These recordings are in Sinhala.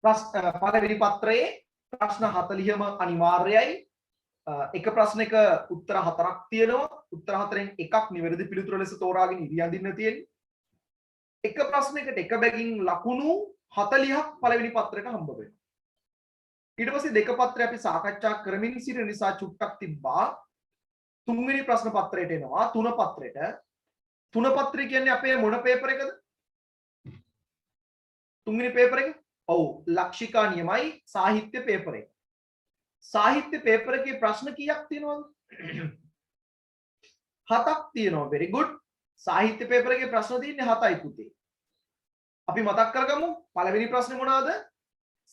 පළවෙනි පත්‍රයේ ප්‍රශ්න 40ම අනිවාර්යයි. එක ප්‍රශ්නයක උත්තර 4ක් තියෙනවා. උත්තර 4න් එකක් නිවැරදි පිළිතුර ලෙස තෝරාගෙන ඉරියඳින්න තියෙන්නේ. එක ප්‍රශ්නයකට එක බැගින් ලකුණු 40ක් පළවෙනි පත්‍රයට හම්බ වෙනවා. ඊට පස්සේ දෙක පත්‍රය අපි සාකච්ඡා කරමින් සිටින නිසා චුට්ටක් තිබ්බා. තුන්වෙනි ප්‍රශ්න පත්‍රයට එනවා. තුන පත්‍රයට. තුන පත්‍රය කියන්නේ අපේ මොන පේපර් එකද? තුන්වෙනි පේපර් එක? ඔව්, ලක්ෂිකා නියමයි සාහිත්‍ය පේපර් එක. සාහිත්‍ය පේපර් එකේ ප්‍රශ්න කීයක් තියෙනවද? 7ක් තියෙනවා. very good. සාහිත්‍ය පේපර් එකේ ප්‍රශ්න තියෙන්නේ 7යි පුතේ. අපි මතක් කරගමු. පළවෙනි ප්‍රශ්නේ මොනවාද?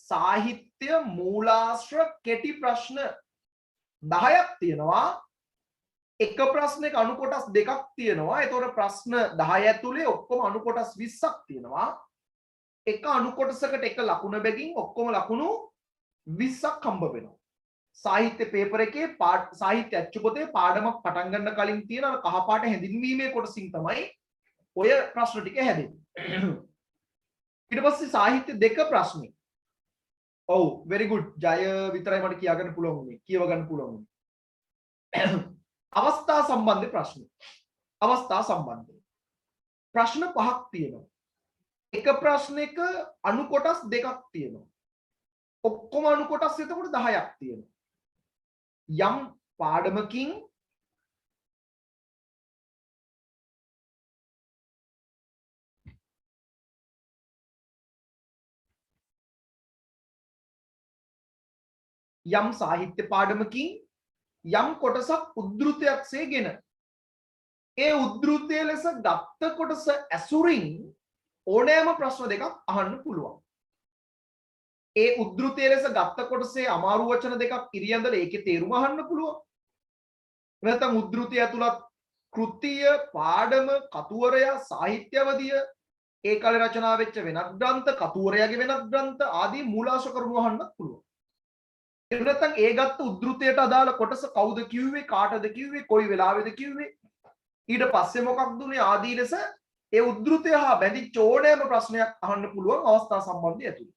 සාහිත්‍ය මූලාශ්‍ර කෙටි ප්‍රශ්න 10ක් තියෙනවා. එක ප්‍රශ්නයක අණු කොටස් දෙකක් තියෙනවා. ඒතකොට ප්‍රශ්න 10 ඇතුලේ ඔක්කොම අණු කොටස් 20ක් තියෙනවා. එක අණු කොටසකට එක ලකුණ බැගින් ඔක්කොම ලකුණු 20ක් හම්බ වෙනවා. සාහිත්‍ය පේපර් එකේ සාහිත්‍ය අච්චු පොතේ පාඩමක් පටන් ගන්න කලින් තියෙන අර කහ පාට හැඳින්වීමේ කොටසින් තමයි ඔය ප්‍රශ්න ටික හැදෙන්නේ. ඊට පස්සේ සාහිත්‍ය දෙක ප්‍රශ්නේ. ඔව් very good. ජය විතරයි මට කියා ගන්න පුළුවන් උනේ. කියව ගන්න පුළුවන් උනේ. අවස්ථා සම්බන්ධ ප්‍රශ්න. අවස්ථා සම්බන්ධ. ප්‍රශ්න 5ක් තියෙනවා. එක ප්‍රශ්නයක අණු කොටස් දෙකක් තියෙනවා. ඔක්කොම අණු කොටස් එතකොට 10ක් තියෙනවා. යම් පාඩමකින් යම් සාහිත්‍ය පාඩමකින් යම් කොටසක් උද්ෘතයක්සේගෙන ඒ උද්ෘතය ලෙස ගත්ත කොටස ඇසුරින් ඕනෑම ප්‍රශ්න දෙකක් අහන්න පුළුවන්. ඒ උද්ෘතය ලෙස ගත්ත කොටසේ අමාරු වචන දෙකක් ඉරියඳලා ඒකේ තේරුම අහන්න පුළුවන්. නැත්නම් උද්ෘතය ඇතුළත් කෘතිය, පාඩම, කතුවරයා, සාහිත්‍යවදිය, ඒ කාලේ රචනා වෙච්ච වෙනත් ග්‍රන්ථ, කතුවරයාගේ වෙනත් ග්‍රන්ථ ආදී මූලාශ්‍ර කරුණු අහන්නත් පුළුවන්. එහෙම නැත්නම් ඒ ගත්ත උද්ෘතයට අදාළ කොටස කවුද කිව්වේ, කාටද කිව්වේ, කොයි වෙලාවෙද කිව්වේ, ඊට පස්සේ මොකක්ද උනේ ආදී ලෙස ඒ උද්ෘතය හා බැඳිච්ච ඕනෑම ප්‍රශ්නයක් අහන්න පුළුවන් අවස්ථා සම්බන්ධය ඇතුළේ.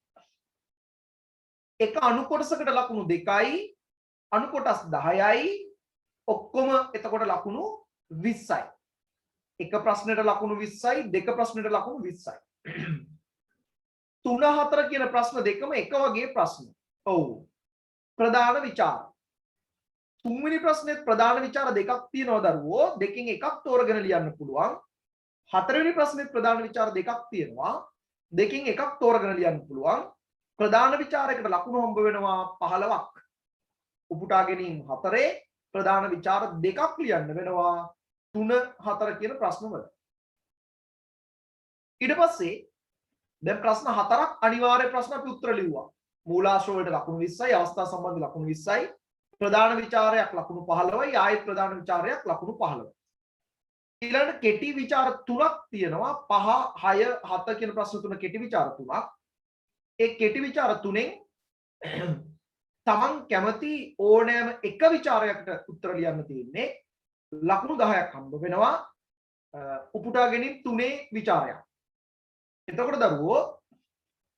එක අණු කොටසකට ලකුණු 2යි, අණු කොටස් 10යි, ඔක්කොම එතකොට ලකුණු 20යි. එක ප්‍රශ්නෙට ලකුණු 20යි, දෙක ප්‍රශ්නෙට ලකුණු 20යි. 3 4 කියන ප්‍රශ්න දෙකම එක වගේ ප්‍රශ්න. ඔව්. ප්‍රධාන විචාර. තුන්වෙනි ප්‍රශ්නේ ප්‍රධාන විචාර දෙකක් තියෙනවා දරුවෝ. දෙකෙන් එකක් තෝරගෙන ලියන්න පුළුවන්. හතරවෙනි ප්‍රශ්නේ ප්‍රධාන විචාර දෙකක් තියෙනවා. දෙකෙන් එකක් තෝරගෙන ලියන්න පුළුවන්. ප්‍රධාන විචාරයකට ලකුණු හම්බ වෙනවා 15ක්. උපුටා ගැනීම 4 ප්‍රධාන විචාර දෙකක් ලියන්න වෙනවා 3 4 කියන ප්‍රශ්නවල. ඊට පස්සේ දැන් ප්‍රශ්න 4ක් අනිවාර්ය ප්‍රශ්න අපි උත්තර ලිව්වා. මූලාශ්‍ර වලට ලකුණු 20යි, අවස්ථා සම්බන්ධ ලකුණු 20යි, ප්‍රධාන විචාරයක් ලකුණු 15යි, ආයෙත් ප්‍රධාන විචාරයක් ලකුණු 15යි. ඊළඟට කෙටි විචාර තුනක් තියෙනවා. 5 6 7 කියන ප්‍රශ්න තුන කෙටි විචාර තුනක්. ඒ කෙටි විචාර තුනෙන් තමන් කැමති ඕනෑම එක විචාරයකට උත්තර ලියන්න තියෙන්නේ. ලකුණු 10ක් හම්බ වෙනවා. උපුටා ගැනීම 3 විචාරයක්. එතකොට දරුවෝ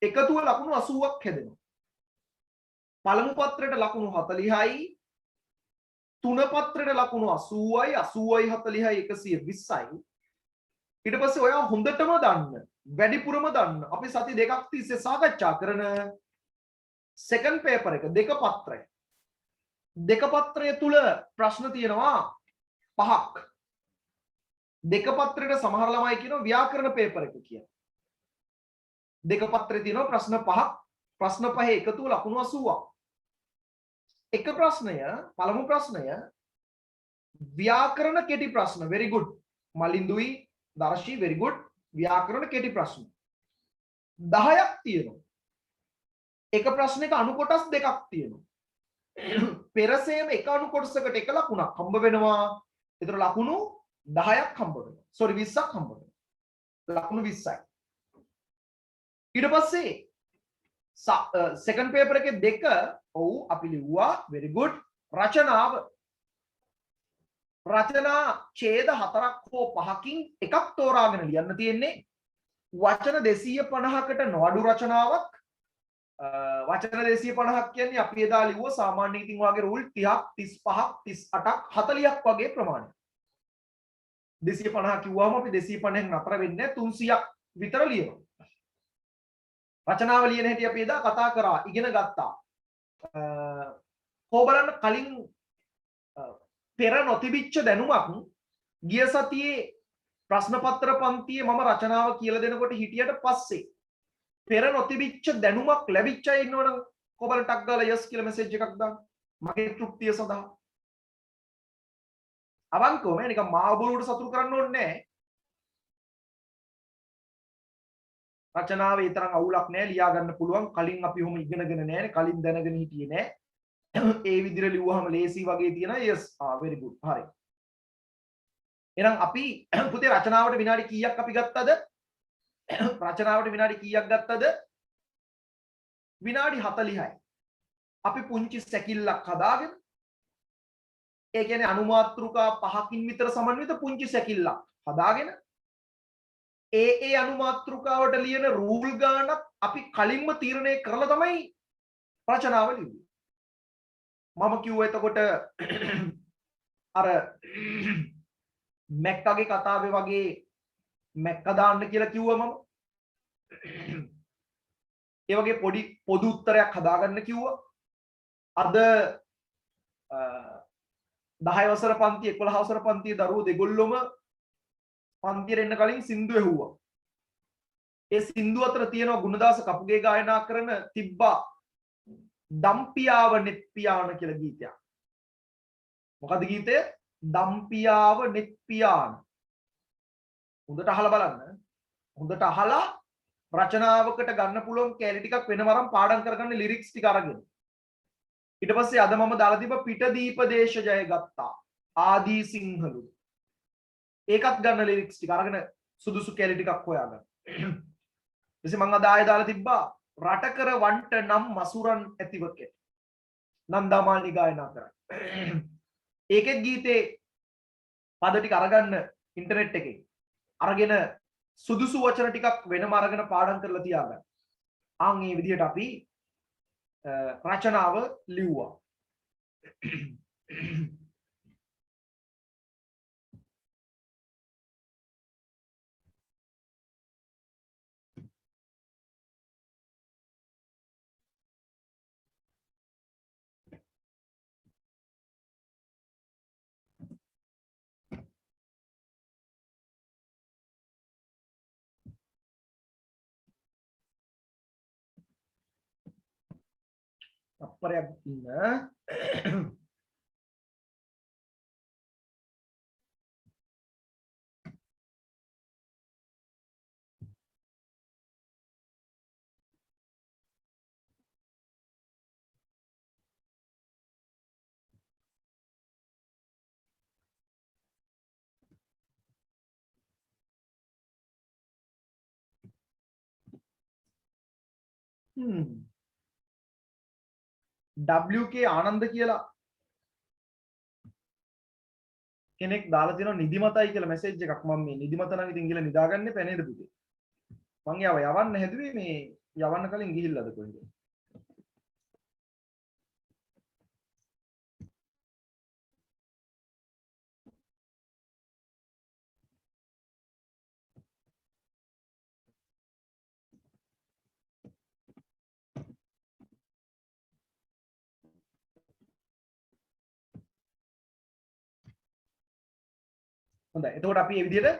එකතුව ලකුණු 80ක් හැදෙනවා. පළමු පත්‍රයට ලකුණු 40යි, තුන පත්‍රයට ලකුණු 80යි, 80යි 40යි 120යි. ඊට පස්සේ ඔයා හොඳටම දන්න, වැඩිපුරම දන්න, අපි සති දෙකක් තිස්සේ සාකච්ඡා කරන සෙකන්ඩ් පේපර් එක දෙක පත්‍රය. දෙක පත්‍රය තුල ප්‍රශ්න තියෙනවා 5ක්. දෙක පත්‍රයට සමහර ළමයි කියනවා ව්‍යාකරණ පේපර් එක කියලා. දෙක පත්‍රයේ තියෙනවා ප්‍රශ්න 5ක්. ප්‍රශ්න 5 එකතුව ලකුණු 80ක්. එක ප්‍රශ්නය, පළමු ප්‍රශ්නය ව්‍යාකරණ කෙටි ප්‍රශ්න. very good. මලින්දුයි දර්ශී very good. ව්‍යාකරණ කෙටි ප්‍රශ්න 10ක් තියෙනවා. එක ප්‍රශ්නයක අණු කොටස් දෙකක් තියෙනවා. පෙරසේම එක අණු කොටසකට එක ලකුණක් හම්බ වෙනවා. ඒතර ලකුණු 10ක් හම්බ වෙනවා. sorry 20ක් හම්බ වෙනවා. ලකුණු 20යි. ඊට පස්සේ සෙකන්ඩ් පේපර් එකේ දෙක ඔව් අපි ලිව්වා very good. රචනා ඡේද 4ක් හෝ 5කින් එකක් තෝරාගෙන ලියන්න තියෙන්නේ. වචන 250කට නොඅඩු රචනාවක්, වචන 250ක් කියන්නේ අපි එදා ලිව්ව සාමාන්‍ය ඉතින් වාගේ රූල් 30ක් 35ක් 38ක් 40ක් වගේ ප්‍රමාණයක්. 250 කිව්වම අපි 250න් නතර වෙන්නේ 300ක් විතර ලියනවා. රචනාව ලියන හැටි අපි එදා කතා කරා ඉගෙන ගත්තා. කොහොබලන්න කලින් පෙර නොතිබිච්ච දැනුමක් ගිය සතියේ ප්‍රශ්න පත්‍ර පන්තියේ මම රචනාව කියලා දෙනකොට හිටියට පස්සේ පෙර නොතිබිච්ච දැනුමක් ලැබිච්ච අය ඉන්නවනම් කොහොබලට ටක් ගාලා යස් කියලා මෙසේජ් එකක් දාන්න. මගේ තෘප්තිය සඳහා. අවංකවම නිකන් මාව බොරුවට සතුටු කරන්න ඕනේ නැහැ. රචනාවේ තරම් අවුලක් නැහැ ලියා ගන්න පුළුවන්. කලින් අපි ඔහොම ඉගෙනගෙන නැහැ. කලින් දැනගෙන හිටියේ නැහැ. ඒ විදිහට ලිව්වහම ලේසි වගේ තියෙනවා. yes very good. හරි. එහෙනම් අපි පුතේ රචනාවට විනාඩි කීයක් අපි ගත්තද? රචනාවට විනාඩි කීයක් ගත්තද? විනාඩි 40යි. අපි පුංචි සැකිල්ලක් හදාගෙන ඒ කියන්නේ අනුමාත්‍රිකා 5කින් විතර සමන්විත පුංචි සැකිල්ලක් හදාගෙන ඒ අනුමාත්‍රිකාවට ලියන රූල් ගානක් අපි කලින්ම තීරණය කරලා තමයි රචනාව ලිව්වේ. මම කිව්වා එතකොට අර මැක්කගේ කතාවේ වගේ මැක්ක දාන්න කියලා කිව්වා මම. ඒ වගේ පොඩි පොදු උත්තරයක් හදාගන්න කිව්වා. අද 10 වසර පන්ති 11 වසර පන්තියේ දරුවෝ දෙගොල්ලොම පන්තියට එන්න කලින් සින්දු ඇහුවා. ඒ සින්දු අතර තියෙනවා ගුණදාස කපුගේ ගායනා කරන තිබ්බා දම්පියාව නෙත්පියාන කියලා ගීතයක්. මොකද්ද ගීතය? දම්පියාව නෙත්පියාන. හොඳට අහලා බලන්න. හොඳට අහලා රචනාවකට ගන්න පුළුවන් කැලි ටිකක් වෙනවරම් පාඩම් කරගන්න ලිරික්ස් ටික අරගෙන. ඊට පස්සේ අද මම දාලා තිබ්බ පිටදීප දේශ ජය ගත්තා. ආදී සිංහලු. ඒකත් ගන්න ලිරික්ස් ටික අරගෙන සුදුසු කැලි ටිකක් හොයාගන්න. ඊටසේ මම අද ආයෙ දාලා තිබ්බා රටකර වන්ට නම් මසුරන් ඇතිවකේ. නන්දාමාලි ගායනා කරා. ඒකෙත් ගීතේ පද ටික අරගන්න ඉන්ටර්නෙට් එකේ. අරගෙන සුදුසු වචන ටිකක් වෙනම අරගෙන පාඩම් කරලා තියාගන්න. ආන් මේ විදිහට අපි රචනාව ලිව්වා. අපරයක් ඉන්න WK ආනන්ද කියලා කෙනෙක් දාලා තියෙනවා නිදිමතයි කියලා මැසේජ් එකක්. මම මේ නිදිමත නම් ඉතින් ගිහලා නිදාගන්න එපා නේද පුතේ? මං යාව යවන්න හැදුවේ මේ යවන්න කලින් ගිහිල්ලාද කොහෙද? හොඳයි. එතකොට අපි මේ විදිහට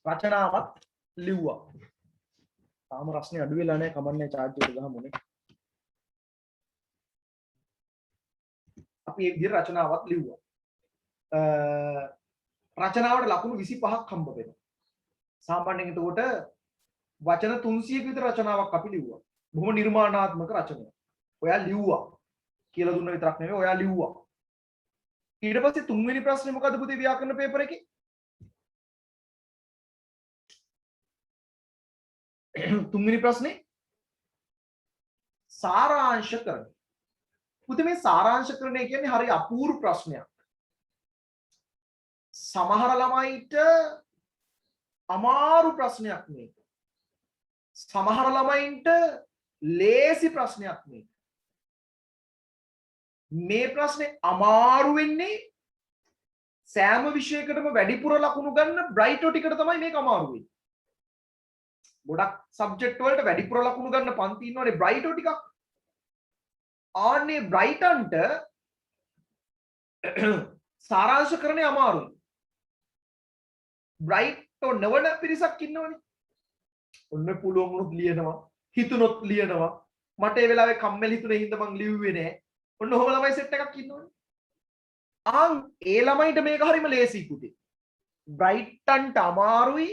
රචනාවක් ලිව්වා. තාම රස්නේ අඩු වෙලා නැහැ. කමන්නේ charge එක ගහමුනේ. අපි මේ විදිහට රචනාවක් ලිව්වා. රචනාවට ලකුණු 25ක් හම්බ වෙනවා. සාමාන්‍යයෙන් එතකොට වචන 300ක විතර රචනාවක් අපි ලිව්වා. බොහොම නිර්මාණාත්මක රචනයක්. ඔයා ලිව්වා කියලා දුන්න විතරක් නෙමෙයි ඔයා ලිව්වා. ඊට පස්සේ තුන්වෙනි ප්‍රශ්නේ මොකද්ද පුතේ ව්‍යාකරණ පේපර් එකේ? තුන්වෙනි ප්‍රශ්නේ සාරාංශකරණය. පුතේ මේ සාරාංශකරණය කියන්නේ හරි අපූර්ව ප්‍රශ්නයක්. සමහර ළමයිට අමාරු ප්‍රශ්නයක් මේක. සමහර ළමයින්ට ලේසි ප්‍රශ්නයක් මේක. මේ ප්‍රශ්නේ අමාරු වෙන්නේ සෑම විෂයකටම වැඩිපුර ලකුණු ගන්න බ්‍රයිටෝ ටිකට තමයි මේක අමාරු වෙන්නේ. ගොඩක් සබ්ජෙක්ට් වලට වැඩිපුර ලකුණු ගන්න පන්ති ඉන්නවනේ බ්‍රයිටෝ ටිකක්. ආන්නේ බ්‍රයිටන්ට සාරාංශකරණය අමාරුයි. බ්‍රයිටෝ නවන පිරිසක් ඉන්නවනේ. ඔන්න පුළුවන් වුණොත් ලියනවා, හිතුනොත් ලියනවා. මට ඒ වෙලාවේ කම්මැලි හිතුනේ හින්දා මං ලිව්වේ නෑ. ඔන්න ඔහොම ළමයි සෙට් එකක් ඉන්නවනේ. ඒ ළමයිට මේක හරිම ලේසි පුතේ. බ්‍රයිටන්ට අමාරුයි.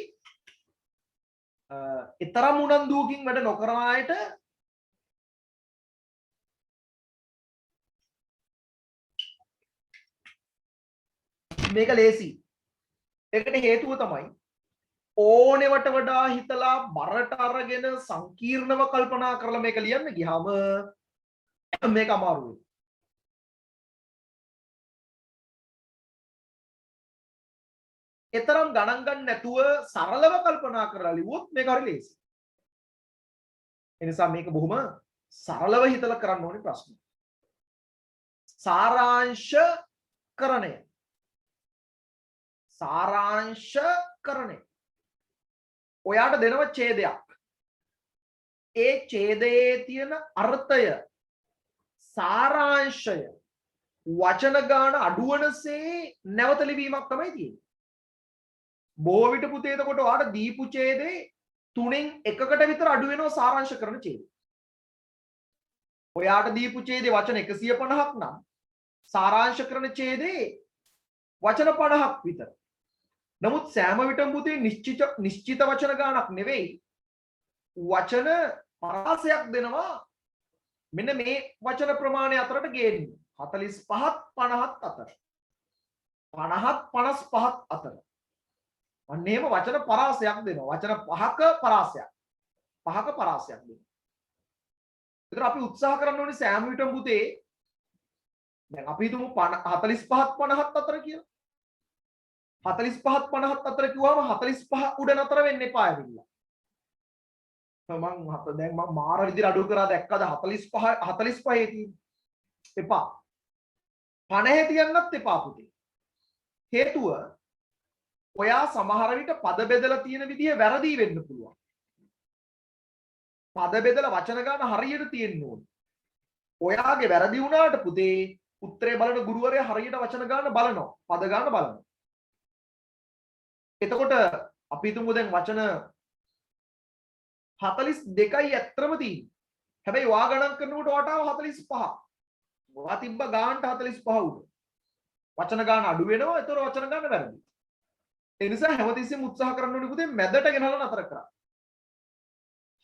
ඊතරම් උනන්දුවකින් වැඩ නොකරන අයට මේක ලේසි. ඒකට හේතුව තමයි ඕනෙවට වඩා හිතලා බරට අරගෙන සංකීර්ණව කල්පනා කරලා මේක ලියන්න ගියාම මේක අමාරු වෙනවා. ඒතරම් ගණන් ගන්න නැතුව සරලව කල්පනා කරලා ලිව්වොත් මේක හරි ලේසි. ඒ නිසා මේක බොහොම සරලව හිතලා කරන්න ඕනේ ප්‍රශ්න. සාරාංශකරණය. සාරාංශකරණය. ඔයාට දෙනව ඡේදයක්. ඒ ඡේදයේ තියෙන අර්ථය සාරාංශය වචන ගාන අඩුවනසේ නැවත ලිවීමක් තමයි තියෙන්නේ. බොහෝ විට පුතේ එතකොට ඔයාට දීපු ඡේදේ 3න් 1කට විතර අඩු වෙනවා සාරාංශ කරන ඡේදය. ඔයාට දීපු ඡේදේ වචන 150ක් නම් සාරාංශ කරන ඡේදේ වචන 50ක් විතර. නමුත් සෑම විටම පුතේ නිශ්චිත වචන ගානක් නෙවෙයි වචන පරාසයක් දෙනවා. මෙන්න මේ වචන ප්‍රමාණය අතරට ගේන්නේ 45ත් 50ත් අතර. 50ත් 55ත් අතර. අන්න එහෙම වචන පරාසයක් දෙනවා. වචන 5ක පරාසයක්. 5ක පරාසයක් දෙනවා. ඒතර අපි උත්සාහ කරන්න ඕනේ සෑම විටම පුතේ දැන් අපි හිතමු 45ත් 50ත් අතර කියලා. 45ත් 50ත් අතර කිව්වම 45 උඩ නතර වෙන්න එපා ඇවිල්ලා. දැන් මම මාර විදිහට අඩු කරා දැක්කද 45 තියෙන්නේ. එපා. 50 තියන්නත් එපා පුතේ. හේතුව ඔයා සමහර විට පද බෙදලා තියෙන විදිය වැරදි වෙන්න පුළුවන්. පද බෙදලා වචන ගන්න හරියට තියෙන්න ඕනේ. ඔයාගේ වැරදි වුණාට පුතේ උත්තරේ බලන ගුරුවරයා හරියට වචන ගන්න බලනවා. පද ගන්න බලනවා. එතකොට අපි හිතමු දැන් වචන 42යි ඇත්තම තියෙන්නේ. හැබැයි ඔයා ගණන් කරනකොට ඔයාට 45. ඔයා තිබ්බ ගානට 45 උඩ. වචන ගන්න අඩු වෙනවා. ඒතර වචන ගන්න වැරදි. ඒ නිසා හැමතිස්සෙම උත්සාහ කරන්න ඕනේ පුතේ මැදට ගෙනල්ලා නතර කරා.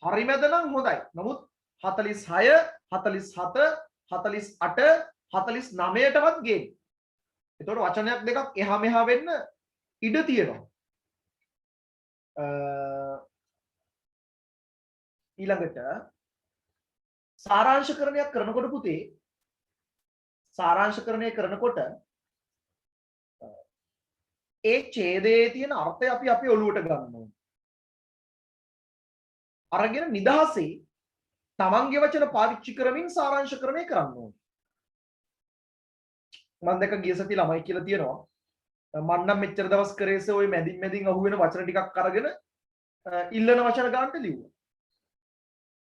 හරි මැද නම් හොඳයි. නමුත් 46, 47, 48, 49ටවත් ගේන්න. ඒතකොට වචනයක් දෙකක් එහා මෙහා වෙන්න ඉඩ තියෙනවා. ඊළඟට සාරාංශකරණයක් කරනකොට පුතේ සාරාංශකරණය කරනකොට ඒ ඡේදයේ තියෙන අර්ථය අපි අපේ ඔළුවට ගන්න ඕනේ. අරගෙන නිදහසේ තමන්ගේ වචන පාවිච්චි කරමින් සාරාංශකරණය කරන්න ඕනේ. මම දැක ගිය සතිය ළමයි කියලා තියෙනවා. මම නම් මෙච්චර දවස් කරේසේ ওই මැදින් අහුවෙන වචන ටිකක් අරගෙන ඉල්ලන වචන ගන්නට ලිව්වා.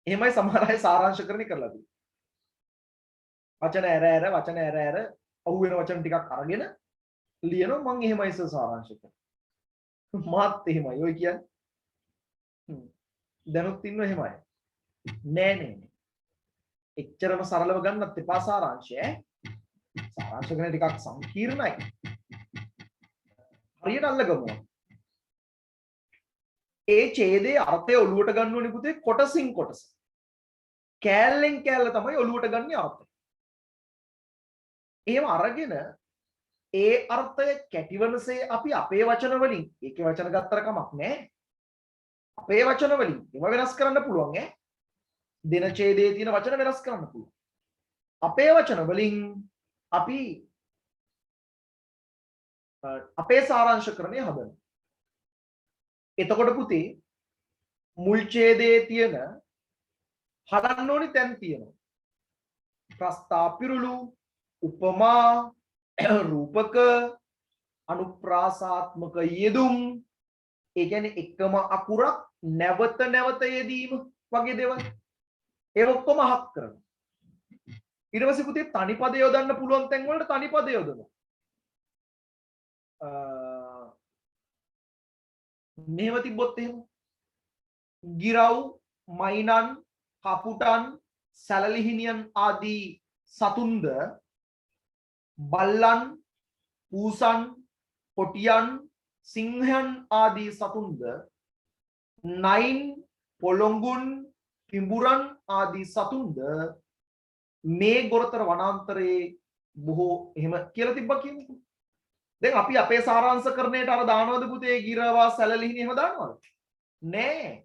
එහෙමයි සමහර අය සාරාංශකරණය කරලා තියෙන්නේ. වචන ඇර අහුවෙන වචන ටිකක් අරගෙන ලියනවා මම එහෙමයි සාරාංශ කරනවා. මාත් එහෙමයි. ඔය කියන්නේ දැනුත් ඉන්නව එහෙමයි. නෑ. එච්චරම සරලව ගන්නත් එපා සාරාංශය. සාරාංශ කරන ටිකක් සංකීර්ණයි. හරියට අල්ලගමු. ඒ ඡේදයේ අර්ථය ඔලුවට ගන්න ඕනේ පුතේ කොටසින් කොටස. කෑල්ලෙන් කෑල්ල තමයි ඔලුවට ගන්න අර්ථය. එහෙම අරගෙන ඒ අර්ථය කැටිවනසේ අපි අපේ වචන වලින් ඒකේ වචන ගත්තර කමක් නැහැ. අපේ වචන වලින් ඒව වෙනස් කරන්න පුළුවන් ඈ. දෙන ඡේදයේ තියෙන වචන වෙනස් කරන්න පුළුවන්. අපේ වචන වලින් අපි අපේ සාරාංශකරණය හදනවා. එතකොට පුතේ මුල් ඡේදයේ තියෙන හදන්න ඕනි තැන් තියෙනවා. ප්‍රස්තාපිරුළු, උපමා, රූපක, අනුප්‍රාසාත්මක යෙදුම්, ඒ කියන්නේ එකම අකුරක් නැවත නැවත යෙදීම වගේ දේවල්. ඒ ඔක්කොම අහක් කරනවා. ඊට පස්සේ පුතේ තනිපද යොදන්න පුළුවන් තැන් වලට තනිපද යොදනවා. මෙහෙම තිබ්බොත් එහෙම ගිරව්, මයිනන්, කපුටන්, සැලලිහිණියන් ආදී සතුන්ද බල්ලන්, පූසන්, කොටියන්, සිංහයන් ආදී සතුන්ද නයින්, පොළොංගුන්, පිඹුරන් ආදී සතුන්ද මේ ගොරතර වනාන්තරයේ බොහෝ එහෙම කියලා තිබ්බා කියමුකෝ. දැන් අපි අපේ සාරාංශකරණයට අර දානවද පුතේ ගිරවා සැලලිහිණි එහෙම දානවද? නෑ.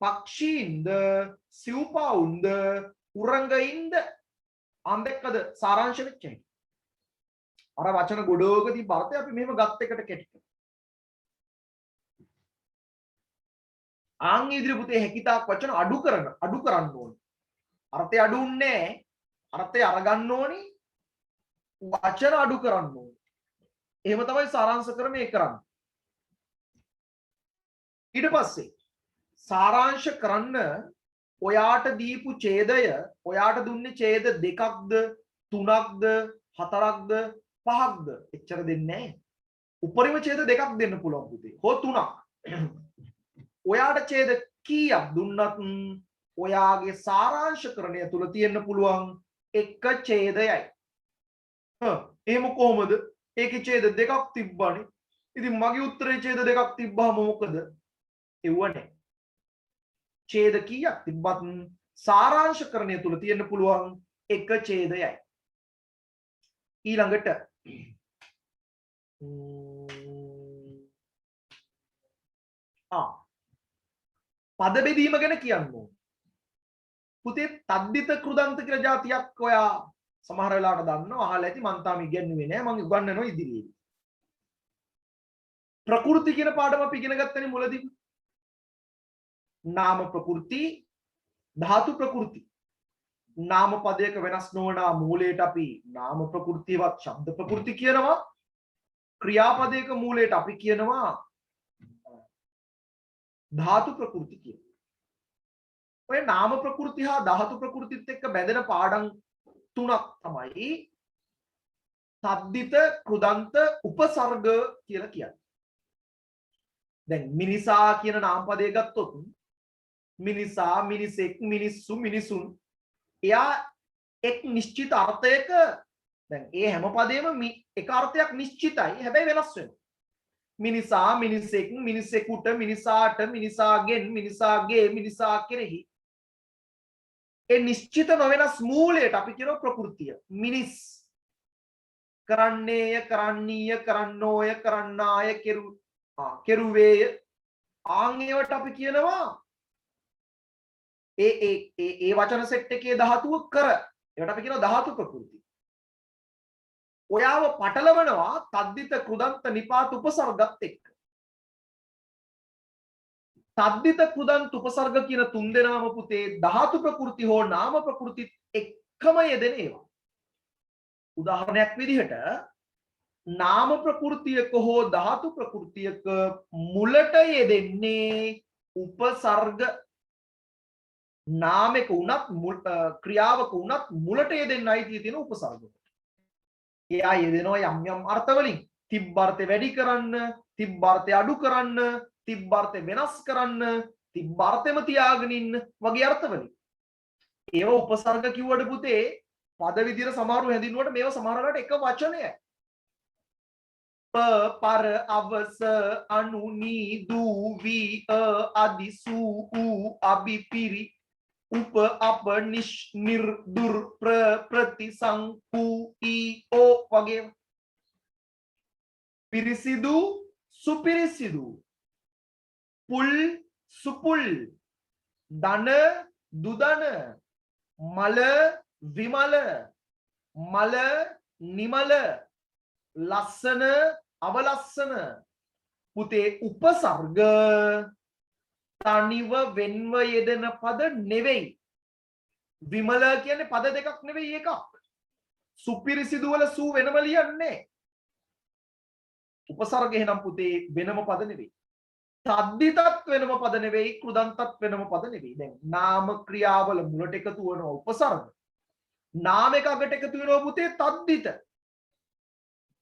පක්ෂීන්ද, සිව්පාවුන්ද, උරංගයින්ද අන්දෙක්කද සාරාංශ වෙච්ච හැටි. අර වචන ගොඩෝක තිබ්බ අර්ථය අපි මෙහෙම ගත් එකට කෙටි. ආන් ඉදිරි පුතේ හැකිතාක් වචන අඩු කරන්න ඕනේ. අර්ථය අඩු උන්නේ අර්ථය අරගන්න ඕනි වචන අඩු කරන්න ඕනේ. එහෙම තමයි සාරාංශකරණය කරන්නේ. ඊට පස්සේ සාරාංශ කරන්න ඔයාට දීපු ඡේදය ඔයාට දුන්නේ ඡේද දෙකක්ද තුනක්ද හතරක්ද පහක්ද එච්චර දෙන්නේ නැහැ. උපරිම ඡේද දෙකක් දෙන්න පුළුවන් පුතේ. හෝ තුනක්. ඔයාට ඡේද කීයක් දුන්නත් ඔයාගේ සාරාංශකරණය තුල තියෙන්න පුළුවන් එක ඡේදයයි. එහෙම කොහොමද? ඒකේ ඡේද දෙකක් තිබ්බනේ. ඉතින් මගේ උත්තරේ ඡේද දෙකක් තිබ්බහම මොකද? එව්වනේ. ඡේද කීයක් තිබ්බත් සාරාංශකරණය තුල තියෙන්න පුළුවන් එක ඡේදයයි. ඊළඟට පද බෙදීම ගැන කියන්න ඕනේ. පුතේ තද්දිත කෘදන්ත කියලා જાතියක් ඔයා සමහර වෙලාවට දන්නවා අහලා ඇති මං තාම ඉගෙනුවේ නෑ මං උගන්වනවා ඉදිරියේදී. ප්‍රකෘති කියන පාඩම අපි ඉගෙන ගත්තනේ මුලදී. නාම ප්‍රකෘති, ධාතු ප්‍රකෘති. නාම පදයක වෙනස් නොවන මූලයට අපි නාම ප්‍රකෘතිවත් ශබ්ද ප්‍රකෘති කියනවා. ක්‍රියාපදයක මූලයට අපි කියනවා ධාතු ප්‍රකෘති කියලා. ඔය නාම ප්‍රකෘති හා ධාතු ප්‍රකෘතිත් එක්ක බැඳෙන පාඩම් තුනක් තමයි තද්දිත, කෘදන්ත, උපසර්ග කියලා කියන්නේ. දැන් මිනිසා කියන නාම පදය ගත්තොත් මිනිසා, මිනිසෙක්, මිනිස්සු, මිනිසුන් එයා එක් නිශ්චිත අර්ථයක දැන් ඒ හැම පදේම එක අර්ථයක් නිශ්චිතයි හැබැයි වෙනස් වෙනවා. මිනිසා, මිනිසෙක්, මිනිසෙකුට, මිනිසාට, මිනිසාගෙන්, මිනිසාගේ, මිනිසා කෙරෙහි ඒ නිශ්චිත නොවෙනස් මූලයට අපි කියනවා ප්‍රകൃතිය. මිනිස් කරන්නේය, කරන්නීය, කරන්නෝය, කරන්නාය, කෙරුවේය. ආන් ඒවට අපි කියනවා ඒ වචන සෙට් එකේ ධාතුව කර. ඒවට අපි කියනවා ධාතු ප්‍රകൃති. ඔයාව පටලවනවා තද්දිත, කෘදන්ත, නිපාත, උපසර්ගත් එක්ක. තද්දිත, කෘදන්ත, උපසර්ග කියන තුන් දෙනාම පුතේ ධාතු ප්‍රകൃති හෝ නාම ප්‍රകൃතිත් එක්කම යෙදෙන ඒවා. උදාහරණයක් විදිහට නාම ප්‍රകൃතියක හෝ ධාතු ප්‍රകൃතියක මුලට යෙදෙන්නේ උපසර්ග. නාමයක උනත් ක්‍රියාවක උනත් මුලට යෙදෙන්න අයිතිය තියෙන උපසර්ග. එයා යෙදෙනවා යම් යම් අර්ථ වලින්. තිබ්බර්ථය වැඩි කරන්න, තිබ්බර්ථය අඩු කරන්න, තිබ්බර්ථය වෙනස් කරන්න, තිබ්බර්ථෙම තියාගෙන ඉන්න වගේ අර්ථ වලින්. ඒව උපසර්ග කිව්වට පුතේ පද විදියට සමහරව හැඳින්වුවට මේව සමහර වෙලාවට එක වචනයයි. प पर अवस अनु नी दू वी आदि सु उ अभि पिरि उप अप निश निर दुर प्र प्रति संकु ई ओ वगे පිරිසිදු සුපිරිසිදු පුල් සුපුල් දන දුදන මල විමල මල නිමල ලස්සන අවලස්සන පුතේ උපසර්ග තනිව වෙන්ව යෙදෙන පද නෙවෙයි. විමල කියන්නේ පද දෙකක් නෙවෙයි එකක්. සුපිරිසිදු වල සූ වෙනම ලියන්නේ. උපසර්ග එහෙනම් පුතේ වෙනම පද නෙවෙයි. තද්දිතත් වෙනම පද නෙවෙයි, කෘදන්තත් වෙනම පද නෙවෙයි. දැන් නාම ක්‍රියාවල මුලට එකතු වෙනවා උපසර්ග. නාම එක අගට එකතු වෙනවා පුතේ තද්දිත.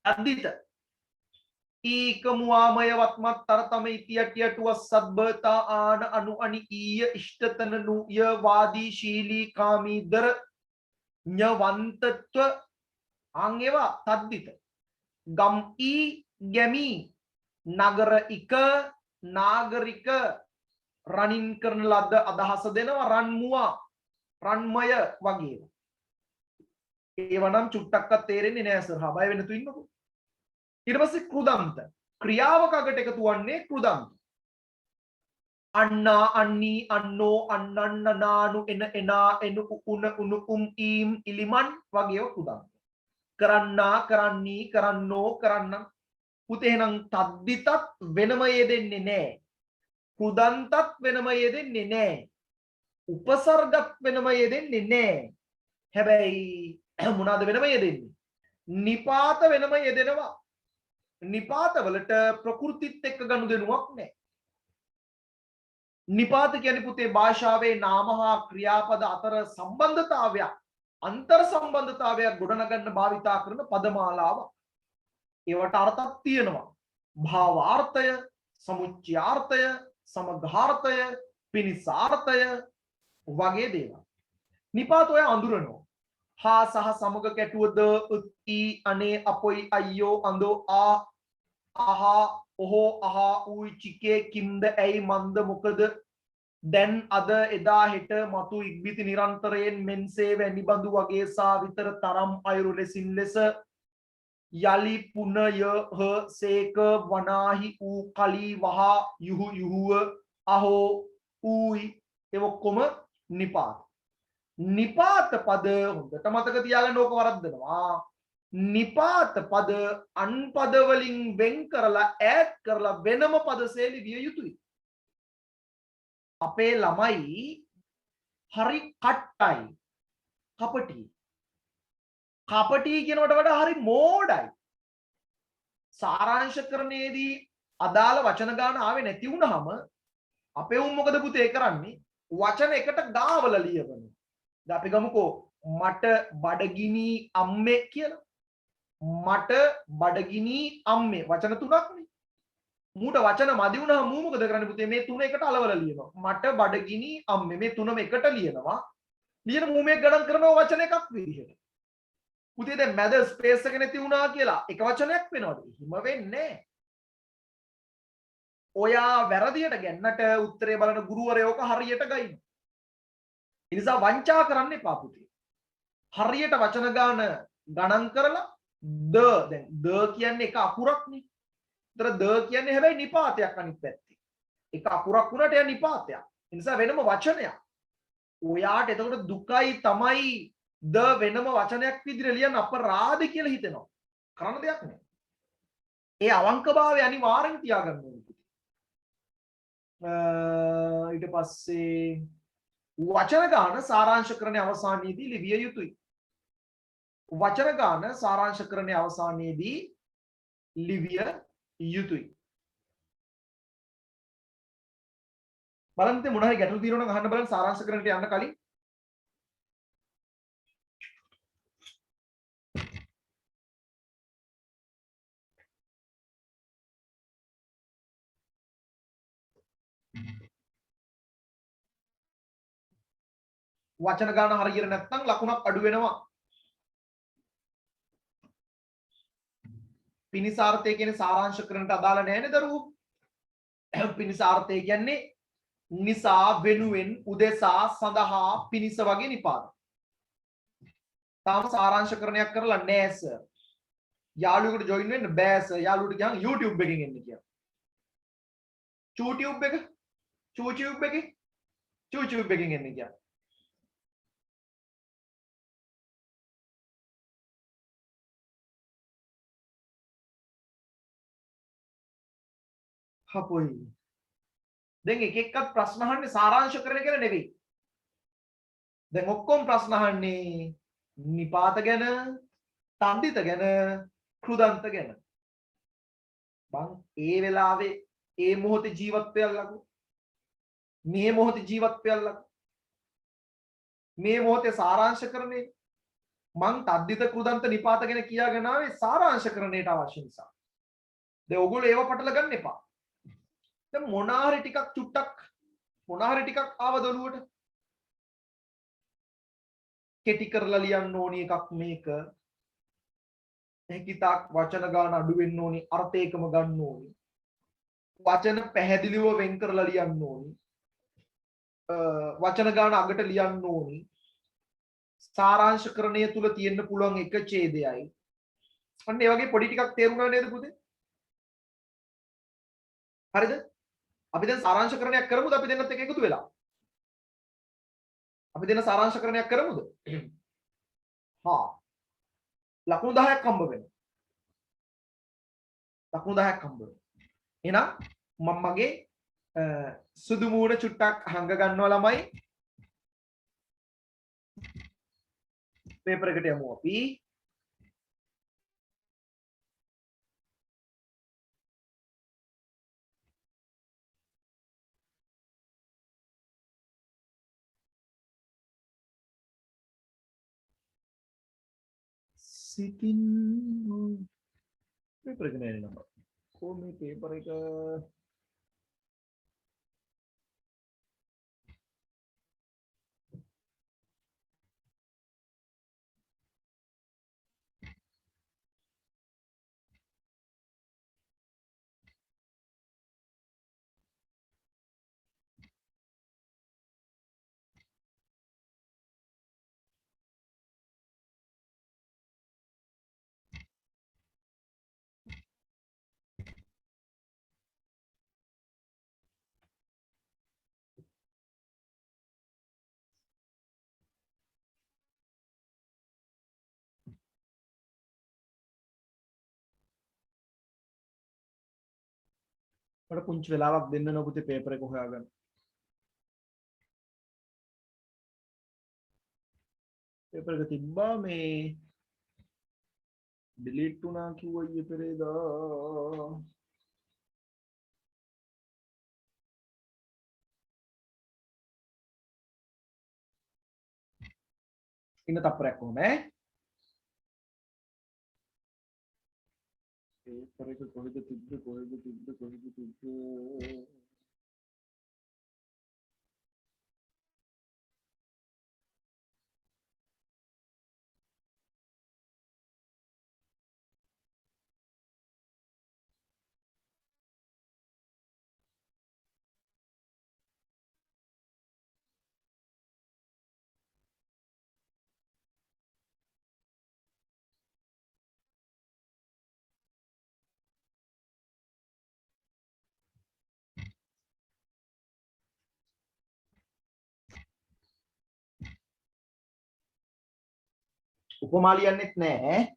තද්දිත. ඊකමුවාමයවත්මත් තරතම ඉතියටියටුව සද්බතා ආන අනු අනි ඊය ඉෂ්ටතන නුය වාදී ශීලී කාමීදර ඤවන්තත්ව ආංගේවා තද්දිත. ගම් ඊ ගැමි නගර ඉක නාගරික රණින් කරන ලද්ද අදහස දෙනවා රන්මුවා රන්මය වගේ. ඒවනම් චුට්ටක්වත් තේරෙන්නේ නෑ සර්. හබය වෙනතු ඉන්නකො. ඊට පස්සේ කෘදන්ත ක්‍රියාවක අගට එකතු වන්නේ කෘදන්ත. අන්නා අන්නී අන්නෝ අන්නන්න නානු එන එනා එනු උන උනු ඊම් ඉලිමන් වගේ කෘදන්ත. කරන්නා කරන්නී කරන්නෝ කරන්න. පුතේ එහෙනම් තද්දිතත් වෙනම යෙදෙන්නේ නෑ. කෘදන්තත් වෙනම යෙදෙන්නේ නෑ. උපසර්ගත් වෙනම යෙදෙන්නේ නෑ. හැබැයි මොනවාද වෙනම යෙදෙන්නේ? නිපාත වෙනම යෙදෙනවා. නිපාත වලට ප්‍රകൃතිත් එක්ක ගනුදෙනුවක් නැහැ. නිපාත කියන්නේ පුතේ භාෂාවේ නාම හා ක්‍රියාපද අතර සම්බන්ධතාවයක්, අන්තර් සම්බන්ධතාවයක් ගොඩනගන්න භාවිතා කරන පදමාලාවක්. ඒවට අර්ථයක් තියෙනවා. භාවාර්ථය, සමුච්චයාර්ථය, සමගාර්ථය, පිනිසාර්ථය වගේ දේවල්. නිපාත ඔය අඳුරනවා. හා සහ සමග කැටුවද උත්ති අනේ අපොයි අයියෝ අඳෝ ආ අහා ඔහෝ අහා උයි චිකේ කිම්ද ඇයි මන්ද මොකද දැන් අද එදා හෙට මතු ඉක්බිති නිරන්තරයෙන් මෙන්සේ වැනිබඳු වගේ සා විතර තරම් අයුරු ලෙසින් ලෙස යලි පුනය හ සේක වනාහි ඌ කලී වහා යුහු යුහුව අහෝ ඌයි ඒ ඔක්කොම නිපාත. නිපාත පද හොඳට මතක තියාගන්න ඕක වරද්දනවා. නිපාත පද අන්පද වලින් වෙන් කරලා ඈඩ් කරලා වෙනම පද ශෛලී විය යුතුයි. අපේ ළමයි හරි කට්ටයි කපටි. කපටි කියනවට වඩා හරි මෝඩයි. සාරාංශකරණයේදී අදාළ වචන ගාන ආවේ නැති වුනහම අපේ උන් මොකද පුතේ කරන්නේ? වචන එකට ගාවල ලියවනවා. දැන් අපි ගමුකෝ මට බඩගිනි අම්මේ කියලා. මට බඩගිනි අම්මේ වචන තුනක්නේ. මූට වචන මදි වුණාම මූ මොකද කරන්නේ පුතේ? මේ තුන එකට අලවලා ලියනවා. මට බඩගිනි අම්මේ මේ තුනම එකට ලියනවා. ලියන මූ මේ ගණන් කරනවා වචන එකක් විදිහට. පුතේ දැන් මැද ස්පේස් එක නැති වුණා කියලා එක වචනයක් වෙනවද? එහෙම වෙන්නේ නැහැ. ඔයා වැරදියට ගන්නට උත්තරේ බලන ගුරුවරයෝක හරියට ගයින්න. ඒ නිසා වංචා කරන්න එපා පුතේ. හරියට වචන ගාන ගණන් කරලා ද දැන් ද කියන්නේ එක අකුරක්නේ. ඒතර ද කියන්නේ හැබැයි නිපාතයක් අනිත් පැත්තේ. එක අකුරක් වුණාට එයා නිපාතයක්. ඒ නිසා වෙනම වචනයක්. ඔයාට එතකොට දුකයි තමයි ද වෙනම වචනයක් විදිහට ලියන්න අපරාධ කියලා හිතෙනවා. කරන්න දෙයක් නෑ. ඒ අවංකභාවය අනිවාර්යෙන් තියාගන්න ඕනේ. ඊට පස්සේ වචන ගාන සාරාංශකරණයේ අවසානයේදී ලිවිය යුතුයි. වචන ගාන සාරාංශකරණයේ අවසානයේදී ලිවිය යුතුයි. බලන්න ඉතින් මොන හරි ගැටලු තියෙනවා නම් අහන්න බලන්න සාරාංශකරණයට යන්න කලින්. වචන ගාන හරියට නැත්නම් ලකුණක් අඩු වෙනවා. පිනිසාර්ථය කියන්නේ සාරාංශකරණයට අදාළ නැහැ නේද දරුවෝ? පිනිසාර්ථය කියන්නේ නිසා වෙනුවෙන් උදෙසා සඳහා පිනිස වගේ නිපාත. තාම සාරාංශකරණයක් කරලා නැහැ සර්. යාළුවෙකුට ජොයින් වෙන්න බෑ සර්. යාළුවට ගියාම YouTube එකකින් එන්න කියලා. YouTube එක YouTube එකකින් එන්න කියලා. හපොයි දැන් එක එක්කත් ප්‍රශ්න අහන්නේ සාරාංශ කරන එක නෙවෙයි. දැන් ඔක්කොම ප්‍රශ්න අහන්නේ නිපාත ගැන, තන්දිත ගැන, කෘදන්ත ගැන. බං ඒ වෙලාවේ ඒ මොහොතේ ජීවත් වෙයල්ලකෝ. මේ මොහොතේ ජීවත් වෙයල්ලකෝ. මේ මොහොතේ සාරාංශ කරන්නේ මං තද්දිත කෘදන්ත නිපාත ගැන කියාගෙන ආවේ සාරාංශ කරන්නට අවශ්‍ය නිසා. දැන් ඔයගොල්ලෝ ඒව පටල ගන්න එපා. දැන් මොනාරි ටිකක් චුට්ටක් මොනාරි ටිකක් ආවද ඔළුවට? කෙටි කරලා ලියන්න ඕනි එකක් මේක. හැකිතාක් වචන ගාන අඩු වෙන්න ඕනි, අර්ථයකම ගන්න ඕනි. වචන පැහැදිලිව වෙන් කරලා ලියන්න ඕනි. වචන ගාන අගට ලියන්න ඕනි. සාරාංශකරණය තුල තියෙන්න පුළුවන් එක ඡේදයයි. අන්න ඒ වගේ පොඩි ටිකක් තේරුණා නේද පුතේ? හරිද? අපි දැන් සාරාංශකරණයක් කරමුද අපි දෙන්නත් එක්ක එකතු වෙලා? අපි දෙන්න සාරාංශකරණයක් කරමුද? හා. ලකුණු 10ක් හම්බ වෙනවා. ලකුණු 10ක් හම්බ වෙනවා. එහෙනම් මම මගේ සුදු මූණ චුට්ටක් හංග ගන්නවා ළමයි. පේපර් එකට යමු අපි. සිතින් පේපර් එක නෑ නේද? කොහොම මේ පේපර් එක මට පුංචි වෙලාවක් දෙන්න නෝ පුතේ පේපර් එක හොයාගන්න. පේපර් එක තිබ්බා මේ ඩිලීට් වුණා කිව්වා ඊයේ පෙරේදා. ඉන්න තප්පරයක් කොහොම ඈ? පේපර් එක කොහෙද තිබ්බේ? උපමා ලියන්නෙත් නෑ.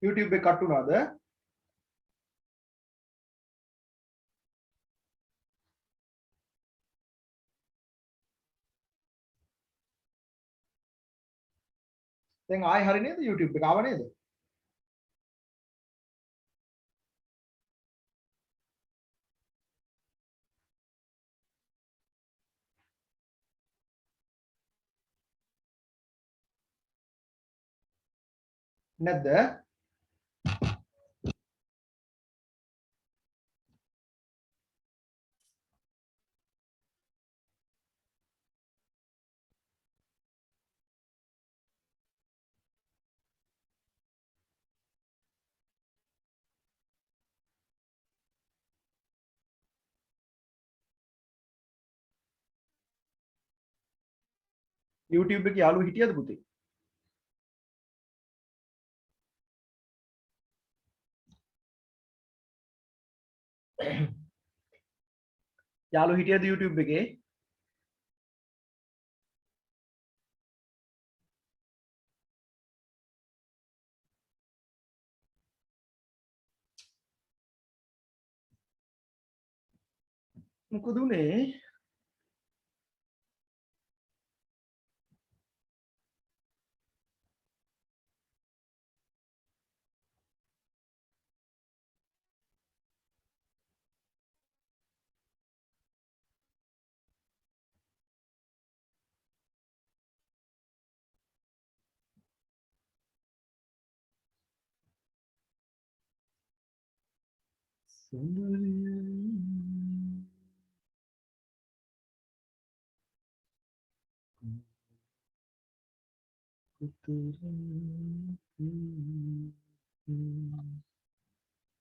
YouTube එක කට් වුණාද? දැන් ආයෙ හරි නේද YouTube එක ආව නේද? නැද්ද? YouTube එකේ යාළුවෝ හිටියද පුතේ? යාළුවෝ හිටියද YouTube එකේ? මොකද උනේ?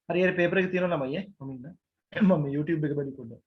හරි හරි පේපර් එක තියෙනවා ළමයි මම ඉන්න. මම YouTube එක බලි පොඩ්ඩක්.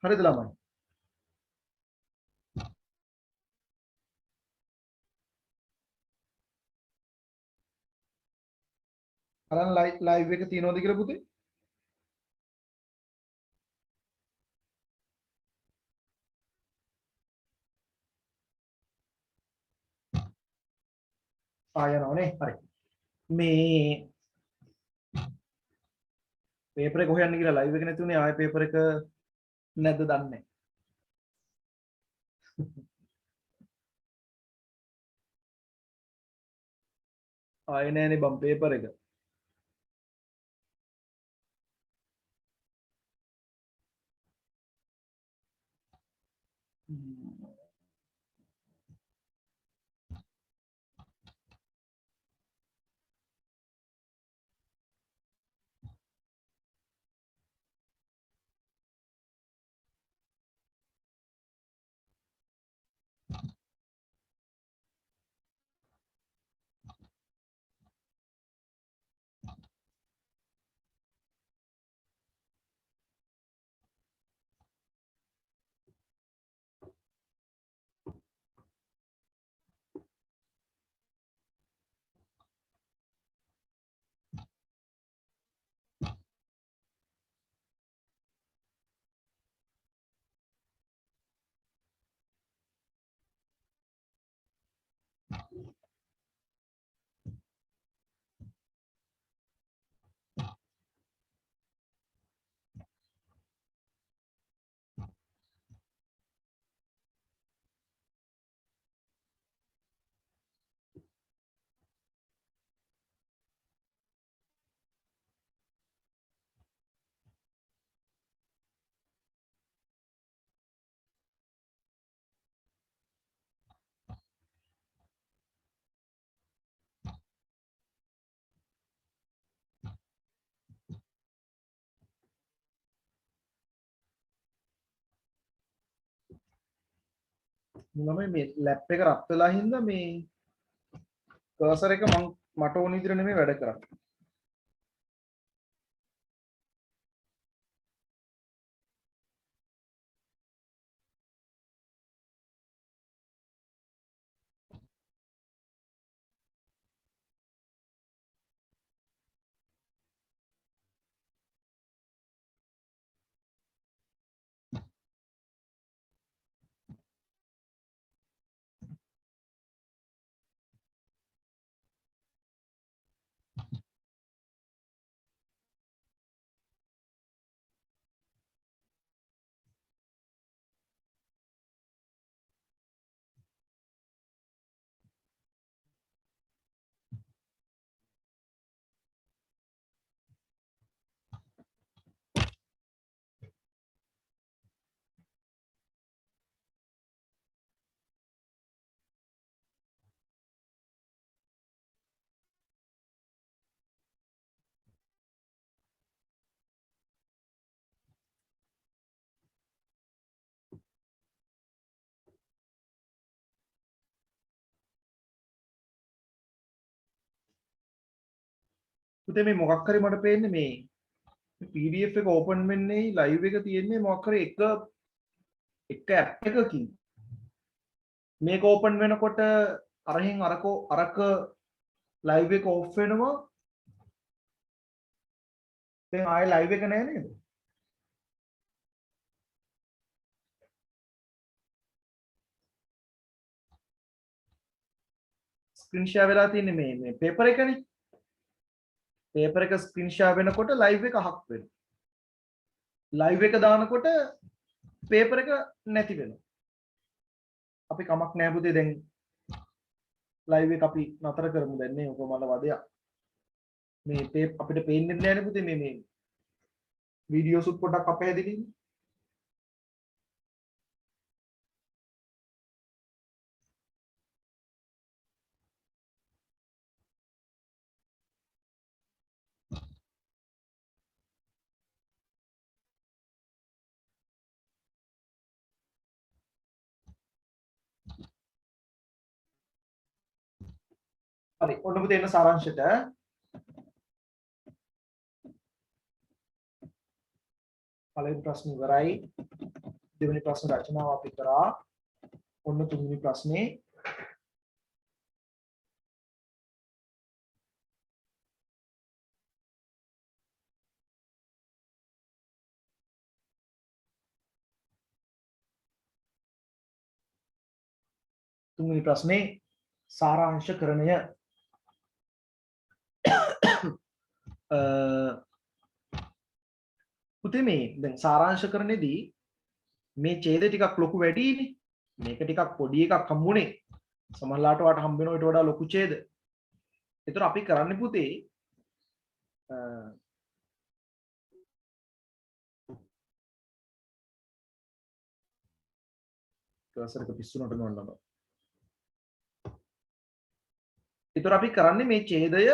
හරිද ළමයි? බලන්න ලයිව් එක තියෙනවද කියලා පුතේ? යනවනේ. හරි. මේ පේපර් එක හොයන්න කියලා ලයිව් එක නැති උනේ ආයෙ පේපර් එක නැද්ද දන්නේ නැහැ. ආයෙ නෑනේ බම් පේපර් එක. ළමයි මේ ලැප් එක රත් වෙලා හින්දා මේ කර්සර් එක මට ඕන විදිහට නෙමෙයි වැඩ කරන්නේ. පුතේ මේ මොකක් හරි මට පේන්නේ මේ PDF එක ඕපන් වෙන්නේ ලයිව් එක තියෙන්නේ මොකක් හරි එක ඇප් එකකින්. මේක ඕපන් වෙනකොට අරහින් අරක ලයිව් එක ඔෆ් වෙනවා. දැන් ආයෙ ලයිව් එක නෑ නේද? ස්ක්‍රීන් ෂෙයා වෙලා තියෙන්නේ මේ පේපර් එකනේ. පේපර් එක ස්ක්‍රීන් ෂෙයා වෙනකොට ලයිව් එක අහක් වෙනවා. ලයිව් එක දානකොට පේපර් එක නැති වෙනවා. අපි කමක් නෑ පුතේ දැන් ලයිව් එක අපි නතර කරමු දැන් නේ ඔක මල වදයක්. මේ අපිට පේන්නේ නැහැ නේ පුතේ මේ වීඩියෝස් උත් පොඩ්ඩක් අපහැදිලි. හරි ඔන්න පුතේ එන්න සාරාංශයට. පළවෙනි ප්‍රශ්නේ ඉවරයි. දෙවෙනි ප්‍රශ්න රචනාව අපි කරා. ඔන්න තුන්වෙනි ප්‍රශ්නේ. තුන්වෙනි ප්‍රශ්නේ සාරාංශකරණය. පුතේ මේ දැන් සාරාංශකරණයේදී මේ ඡේද ටිකක් ලොකු වැඩිනේ. මේක ටිකක් පොඩි එකක් හම්බුනේ. සමහරලාට වාට හම්බ වෙන ඊට වඩා ලොකු ඡේද. ඒතර අපි කරන්නේ පුතේ කර්සර් එක පිස්සුනට නෝන්නම. ඒතර අපි කරන්නේ මේ ඡේදය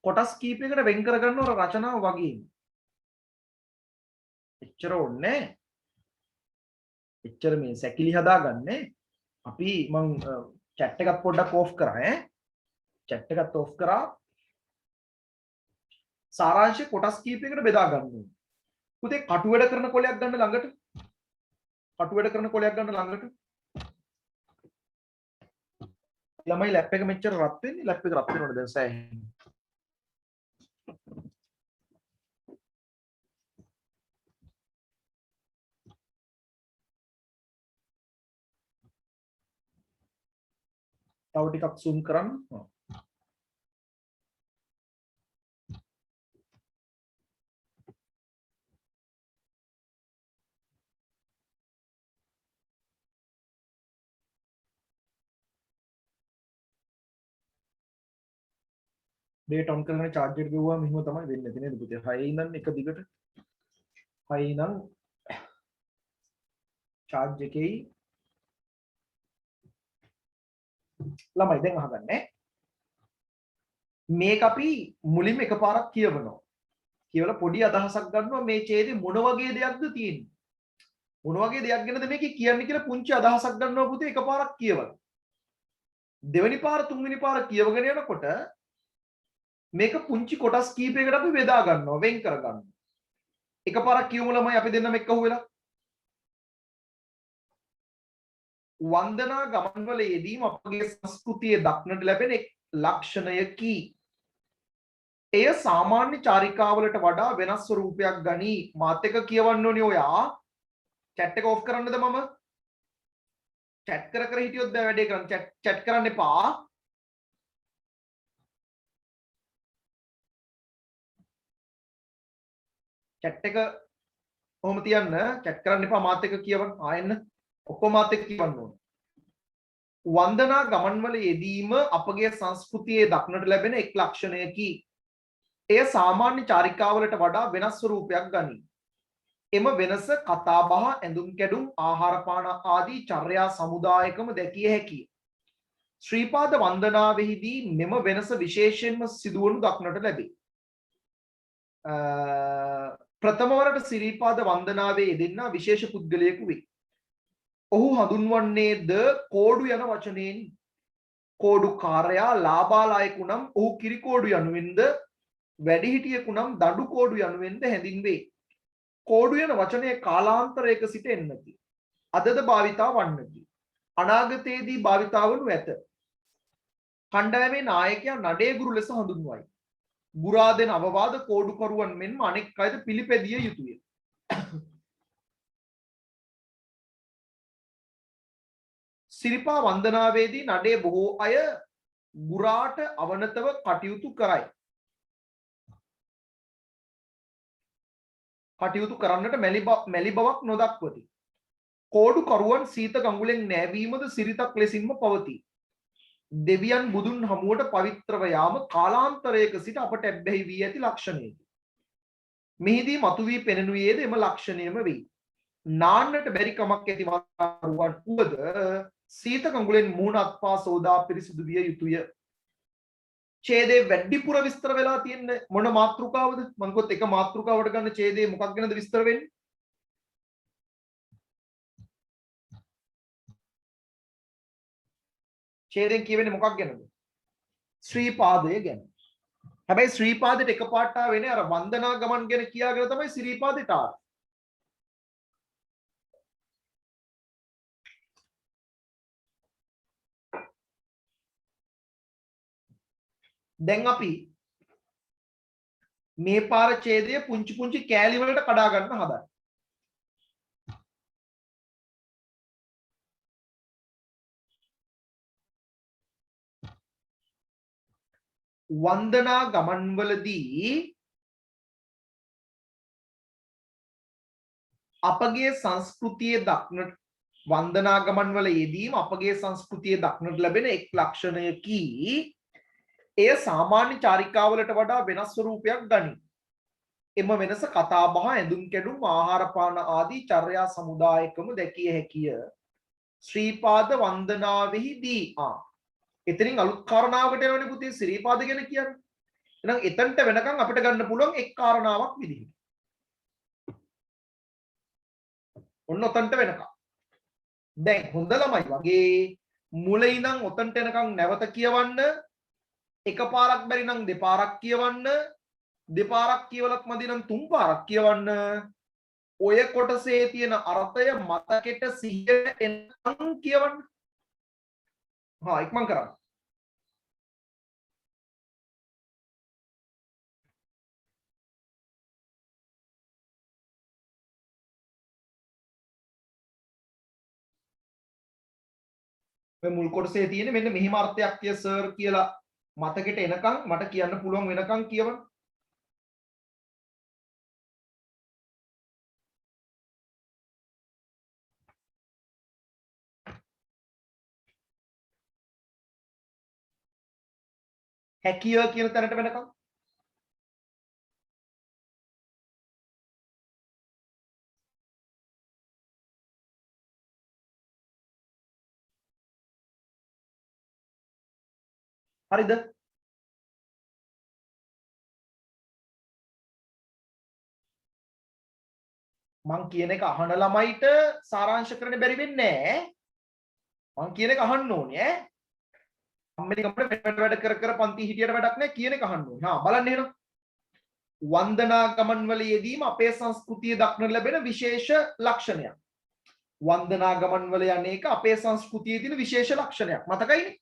කොටස් කීපයකට වෙන් කරගන්න ඕන රචනාව වගේ. එච්චර ඕනේ. එච්චර මේ සැකිලි හදාගන්නේ. අපි මං chat එකත් පොඩ්ඩක් ඕෆ් කරා ඈ. chat එකත් ඕෆ් කරා. සාරාංශය කොටස් කීපයකට බෙදා ගන්න ඕනේ. පුතේ කටු වැඩ කරන කොලයක් ගන්න ළඟට. කටු වැඩ කරන කොලයක් ගන්න ළඟට. ළමයි ලැප් එක මෙච්චර රත් වෙන්නේ. ලැප් එක රත් වෙනවද දැන් සෑහෙන්න. තව ටිකක් zoom කරන්න. date on කරගෙන charge එක ගෙවුවාම මෙහෙම තමයි වෙන්නේ නැති නේද පුතේ? 6 ඉඳන් එක දිගට 6 ඉඳන් charge එකේ ළමයි දැන් අහගන්නේ. මේක අපි මුලින්ම එකපාරක් කියවනවා. කියවලා පොඩි අදහසක් ගන්නවා මේ ඡේදේ මොන වගේ දෙයක්ද තියෙන්නේ. මොන වගේ දෙයක් ගැනද මේකේ කියන්නේ කියලා පුංචි අදහසක් ගන්නවා පුතේ එකපාරක් කියවලා. දෙවෙනි පාර තුන්වෙනි පාර කියවගෙන යනකොට මේක පුංචි කොටස් කීපයකට අපි බෙදා ගන්නවා වෙන් කර ගන්නවා. එකපාරක් කියවමු ළමයි අපි දෙන්නම එක්ක අහුවෙලා. වන්දනා ගමන්වල යෙදීම අපගේ සංස්කෘතියේ දක්නට ලැබෙන එක් ලක්ෂණයකි. එය සාමාන්‍ය චාරිකාවලට වඩා වෙනස් ස්වරූපයක් ගනී. මාත් එක කියවන්න ඕනේ ඔයා. chat එක off කරන්නද මම? chat කර කර හිටියොත් බෑ වැඩේ කරන්න. chat කරන්න එපා. chat එක කොහොම තියන්න? chat කරන්න එපා මාත් එක කියවන්න. ආයෙන්න ඔක්කොම මාත් එක්ක කියවන්න ඕනේ. වන්දනා ගමන්වල යෙදීම අපගේ සංස්කෘතියේ දක්නට ලැබෙන එක් ලක්ෂණයකි. එය සාමාන්‍ය චාරිකාවලට වඩා වෙනස් ස්වරූපයක් ගනී. එම වෙනස කතාබහ, ඇඳුම් කැඩුම්, ආහාර පාන ආදී චර්යා සමුදායකම දැකිය හැකිය. ශ්‍රීපාද වන්දනාවෙහිදී මෙම වෙනස විශේෂයෙන්ම සිදුවනු දක්නට ලැබේ. ප්‍රථම වරට ශ්‍රීපාද වන්දනාවේ යෙදෙන්නා විශේෂ පුද්ගලයෙකු වේ. ඔහු හඳුන්වන්නේද කෝඩු යන වචනයෙන්. කෝඩුකාරයා ලාබාලායකු නම් ඔහු කිරිකෝඩු යනුවෙන්ද, වැඩිහිටියෙකු නම් දඩු කෝඩු යනුවෙන්ද හැඳින්වේ. කෝඩු යන වචනය කාලාන්තරයක සිට එන්නකි. අදද භාවිතා වන්නකි. අනාගතයේදී භාවිතා වනු ඇත. කණ්ඩායමේ නායකයා නඩේගුරු ලෙස හඳුන්වයි. ගුරා දෙන අවවාද කෝඩුකරුවන් මෙන්ම අනෙක් අයද පිළිපැදිය යුතුය. සිරිපා වන්දනාවේදී නඩේ බොහෝ අය ගුරාට අවනතව කටයුතු කරයි. කටයුතු කරන්නට මැලි බවක් නොදක්වති. කෝඩුකරුවන් සීත ගඟුලෙන් නෑවීමද සිරිතක් ලෙසින්ම පවතී. දෙවියන් බුදුන් හමුවට පවිත්‍රව යාම කාලාන්තරයක සිට අපට ඇබ්බැහි වී ඇති ලක්ෂණයකි. මෙහිදී මතුවී පෙනෙනුයේද එම ලක්ෂණයම වෙයි. නාන්නට බැරි කමක් ඇති වරුවන් වුවද සීත කඟුලෙන් මුහුණ අත්පා සෝදා පිරිසිදු විය යුතුය. ඡේදේ වැඩිපුර විස්තර වෙලා තියෙන මොන මාතෘකාවද? මම කිව්වොත් එක මාතෘකාවට ගන්න ඡේදේ මොකක් ගැනද විස්තර වෙන්නේ? ඡේදෙන් කියවෙන්නේ මොකක් ගැනද? ශ්‍රීපාදය ගැන. හැබැයි ශ්‍රීපාදයට එකපාරට ආවෙන්නේ අර වන්දනා ගමන් ගැන කියාගෙන තමයි ශ්‍රීපාදයට ආවේ. දැන් අපි මේ පාර ඡේදය පුංචි පුංචි කෑලි වලට කඩා ගන්න හදන්න. වන්දනා ගමන්වලදී අපගේ සංස්කෘතියේ දක්නට වන්දනා ගමන්වල යෙදීම අපගේ සංස්කෘතියේ දක්නට ලැබෙන එක් ලක්ෂණයකි. එය සාමාන්‍ය චාරිකාවලට වඩා වෙනස් ස්වරූපයක් ගනී. එම වෙනස කතාබහ, ඇඳුම් කැඩුම්, ආහාර පාන ආදී චර්යා සමුදායකම දැකිය හැකිය. ශ්‍රීපාද වන්දනාවෙහිදී එතනින් අලුත් කාරණාවකට එනවනේ පුතේ ශ්‍රීපාද ගැන කියන්නේ. එහෙනම් එතනට වෙනකන් අපිට ගන්න පුළුවන් එක් කාරණාවක් විදිහට. ඔන්න ඔතනට වෙනකන්. දැන් හොඳ ළමයි වගේ මුලින් ඉඳන් ඔතනට එනකන් නැවත කියවන්න. එකපාරක් බැරි නම් දෙපාරක් කියවන්න. දෙපාරක් කියවලත් මදි නම් තුන් පාරක් කියවන්න. ඔය කොටසේ තියෙන අර්ථය මතකෙට සිහියට එනකන් කියවන්න. ඉක්මන් කරන්න. මේ මුල් කොටසේ තියෙන මෙන්න මෙහිම අර්ථයක් කිය සර් කියලා මතකෙට එනකන් මට කියන්න පුළුවන් වෙනකන් කියවන්න. හැකිය කියන තැනට වෙනකන්. හරිද? මං කියන එක අහන ළමයිට සාරාංශ කරන්න බැරි වෙන්නේ නැහැ. මං කියන එක අහන්න ඕනේ ඈ. අම්මලි කම්පිට වැඩ කර කර පන්ති හිටියට වැඩක් නැහැ කියන එක අහන්න ඕනේ. බලන්න එහෙනම්. වන්දනා ගමන් වල යෙදීම අපේ සංස්කෘතියේ දක්නට ලැබෙන විශේෂ ලක්ෂණයක්. වන්දනා ගමන් වල යන්නේ එක අපේ සංස්කෘතියේ තියෙන විශේෂ ලක්ෂණයක්. මතකයිනේ?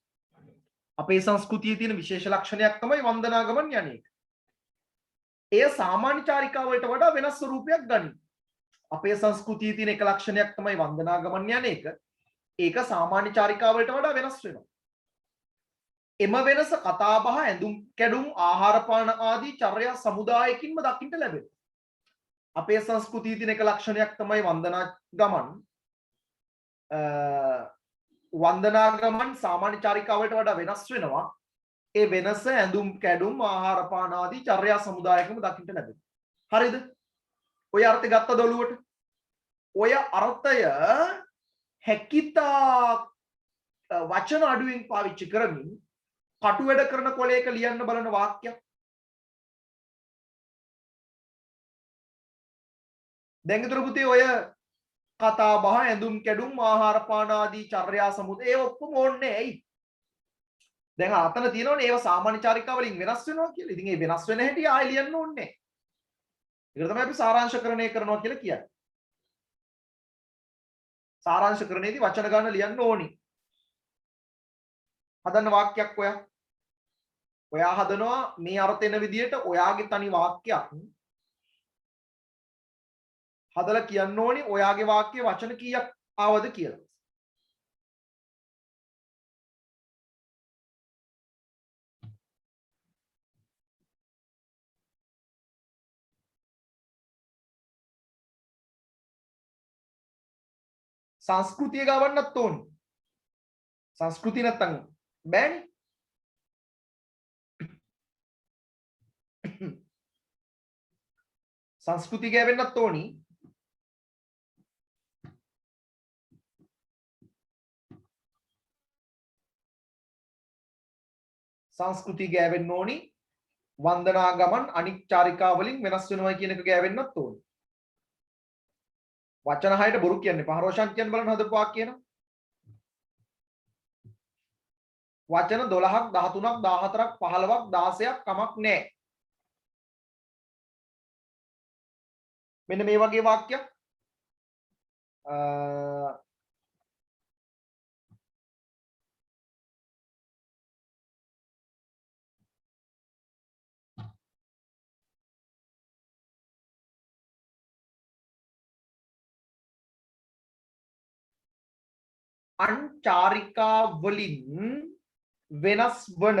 අපේ සංස්කෘතියේ තියෙන විශේෂ ලක්ෂණයක් තමයි වන්දනා ගමන් යන්නේ. එය සාමාන්‍ය චාරිකාවලට වඩා වෙනස් ස්වරූපයක් ගනී. අපේ සංස්කෘතියේ තියෙන එක ලක්ෂණයක් තමයි වන්දනා ගමන් යන එක. ඒක සාමාන්‍ය චාරිකාවලට වඩා වෙනස් වෙනවා. එම වෙනස කතාබහ, ඇඳුම් කැඩුම්, ආහාර පාන ආදී චර්යා සමුදායකින්ම දකින්න ලැබෙනවා. අපේ සංස්කෘතියේ තියෙන එක ලක්ෂණයක් තමයි වන්දනා ගමන්. වන්දනා ගමන් සාමාන්‍ය චාරිකාවලට වඩා වෙනස් වෙනවා. ඒ වෙනස ඇඳුම් කැඩුම්, ආහාර පාන ආදී චර්යා සමුදායකින්ම දකින්න ලැබෙනවා. හරිද? ඔය අර්ථය ගත්තද ඔළුවට? ඔය අර්ථය හැකිතා වචන අඩුවෙන් පාවිච්චි කරමින් කටු වැඩ කරන කොලයක ලියන්න බලන වාක්‍යයක්. දැන් ඊතර පුතේ ඔය කතා බහ, ඇඳුම් කැඩුම්, ආහාර පාන ආදී චර්යා සමුදය ඒ ඔක්කොම ඕනේ ඇයි? දැන් අතන තියෙනවනේ ඒවා සාමාන්‍ය චාරිකා වලින් වෙනස් වෙනවා කියලා. ඉතින් ඒ වෙනස් වෙන හැටි ආයෙ ලියන්න ඕනේ. ඒක තමයි අපි සාරාංශකරණය කරනවා කියලා කියන්නේ. සාරාංශකරණයේදී වචන ගන්න ලියන්න ඕනි. හදන්න වාක්‍යයක් ඔයා හදනවා මේ අර්ථ එන විදිහට ඔයාගේ තනි වාක්‍යයක් හදලා කියන්න ඕනි. ඔයාගේ වාක්‍යයේ වචන කීයක් ආවද කියලා. සංස්කෘතිය ගවන්නත් ඕනි. සංස්කෘතිය නැත්තම් බෑනේ. සංස්කෘතිය ගෑවෙන්නත් ඕනි. සංස්කෘතිය ගෑවෙන්න ඕනි. වන්දනා ගමන් අනික් චාරිකා වලින් වෙනස් වෙනවා කියන එක ගෑවෙන්නත් ඕනි. වචන හයට බොරු කියන්නේ පහරෝෂන් කියන බලන්න හදපු වාක්‍ය න. වචන 12ක් 13ක් 14ක් 15ක් 16ක් කමක් නැහැ. මෙන්න මේ වගේ වාක්‍යයක් අංචාරිකා වලින් වෙනස් වන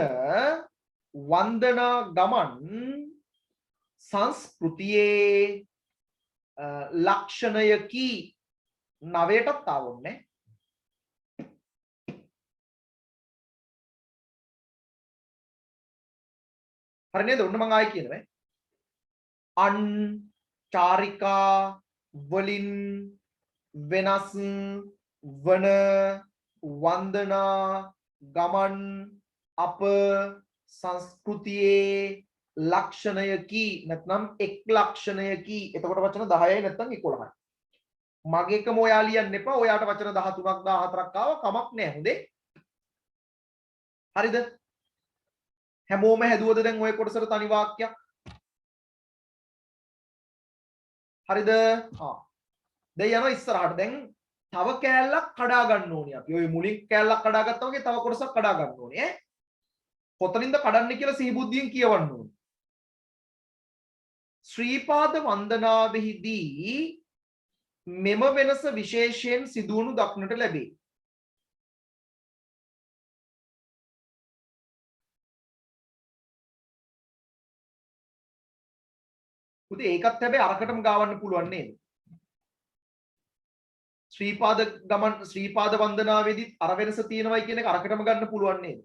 වන්දනා ගමන් සංස්කෘතියේ ලක්ෂණයකි නවයටත් ආවොන්නේ හරි නේද ඔන්න මම ආයි කියනවා අන් චාරිකා වලින් වෙනස් වන වන්දනා ගමන් අප සංස්කෘතියේ ලක්ෂණයකි නැත්නම් එක් ලක්ෂණයකි එතකොට වචන 10යි නැත්නම් 11යි මගේකම ඔයා ලියන්න එපා ඔයාට වචන 13ක් 14ක් ආව කමක් නැහැ හොඳේ හරිද හැමෝම හැදුවද දැන් ඔය කොටසට තනි වාක්‍යයක් හරිද දැන් යනවා ඉස්සරහට දැන් තව කෑල්ලක් කඩා ගන්න ඕනේ අපි ඔය මුලින් කෑල්ලක් කඩාගත්තා වගේ තව කොටසක් කඩා ගන්න ඕනේ ඈ කොතනින්ද කඩන්නේ කියලා සිහිබුද්ධියෙන් කියවන්න ඕනේ ශ්‍රීපාද වන්දනාවෙහිදී මෙම වෙනස විශේෂයෙන් සිදුවනු දක්නට ලැබේ පුතේ ඒකත් හැබැයි අරකටම ගාවන්න පුළුවන් නේද ශ්‍රීපාද ගමන් ශ්‍රීපාද වන්දනාවේදී අර වෙනස තියෙනවයි කියන එක අරකටම ගන්න පුළුවන් නේද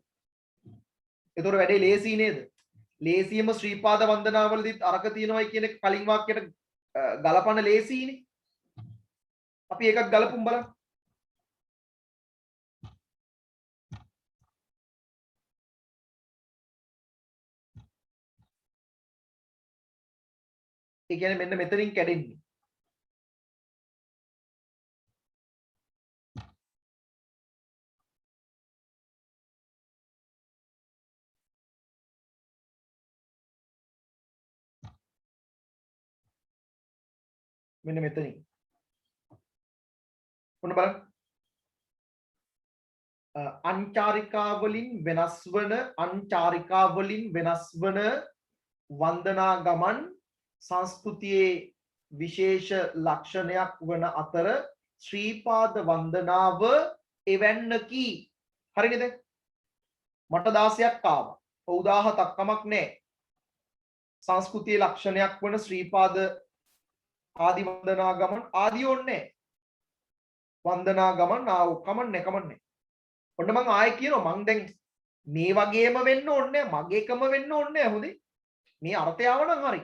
ඒතොර වැඩේ ලේසි නේද ලේසියම ශ්‍රීපාද වන්දනාවලදීත් අරක තියෙනවයි කියන එක කලින් වාක්‍යයට ගලපන්න ලේසියිනේ අපි ඒකත් ගලපුම් බලන්න ඒ කියන්නේ මෙන්න මෙතනින් කැඩෙන්නේ මෙන්න මෙතනින් ඔන්න බලන්න අංචාරිකා වලින් වෙනස් වන වන්දනා ගමන් සංස්කෘතියේ විශේෂ ලක්ෂණයක් වන අතර ශ්‍රීපාද වන්දනාව එවැන්නකි හරි නේද මට 16ක් ආවා ඔව් 17ක් කමක් නැහැ සංස්කෘතියේ ලක්ෂණයක් වන ශ්‍රීපාද ආදි වන්දනා ගමන් ආදි ඕනේ වන්දනා ගමන් ආව කමන්නේ ඔන්න මම ආයෙ කියනවා මම දැන් මේ වගේම වෙන්න ඕනේ මගේකම වෙන්න ඕනේ හොඳේ මේ අර්ථය ආවනම් හරි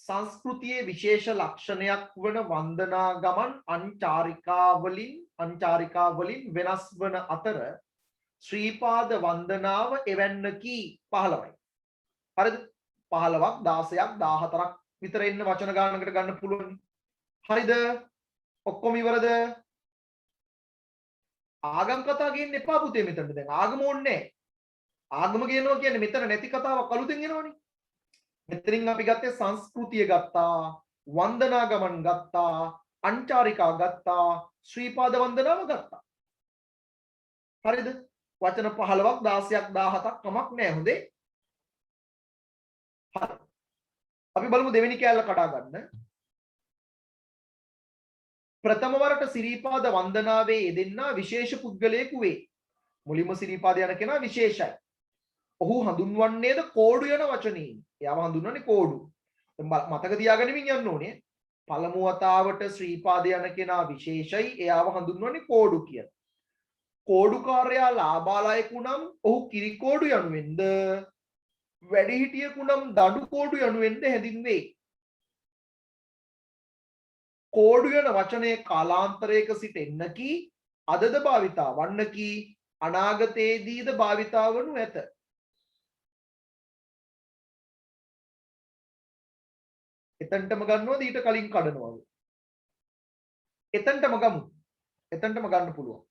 සංස්කෘතියේ විශේෂ ලක්ෂණයක් වන වන්දනා ගමන් අංචාරිකා වලින් වෙනස් වන අතර ශ්‍රීපාද වන්දනාව එවැන්නකි 15යි හරිද 15ක් 16ක් 14ක් විතර එන්න වචන ගානකට ගන්න පුළුවන් හරිද ඔක්කොම ඉවරද ආගම් කතා කියන්න එපා පුතේ මෙතන දැන් ආගම ඕනේ ආගම කියනවා කියන්නේ මෙතන නැති කතාවක් අලුතෙන් එනවනේ මෙතනින් අපි ගත්තේ සංස්කෘතිය ගත්තා වන්දනා ගමන් ගත්තා අංචාරිකා ගත්තා ශ්‍රීපාද වන්දනාව ගත්තා හරිද වචන 15ක් 16ක් 17ක් කමක් නැහැ හොඳේ හරි අපි බලමු දෙවෙනි කෑල්ල කඩා ගන්න ප්‍රථම වරට සිරීපාද වන්දනාවේ යෙදෙන්නා විශේෂ පුද්ගලයෙකු වේ. මුලින්ම සිරීපාද යන කෙනා විශේෂයි. ඔහු හඳුන්වන්නේද කෝඩු යන වචනයෙන්. එයාව හඳුන්වන්නේ කෝඩු. මතක තියාගනිමින් යන්න ඕනේ. පළමු වතාවට ශ්‍රීපාද යන කෙනා විශේෂයි. එයාව හඳුන්වන්නේ කෝඩු කියලා. කෝඩුකාරයා ලාභාලයෙකු නම් ඔහු කිරිකෝඩු යනුවෙන්ද වැඩිහිටියෙකු නම් දඩු කෝඩු යනුවෙන්ද හැඳින්වේ. කෝඩු යන වචනයේ කාලාන්තරයක සිට එන්නකි අදද භාවිතා වන්නකි අනාගතයේදීද භාවිතා වනු ඇත. එතනටම ගන්නවද ඊට කලින් කඩනවද? එතනටම ගමු. එතනටම ගන්න පුළුවන්.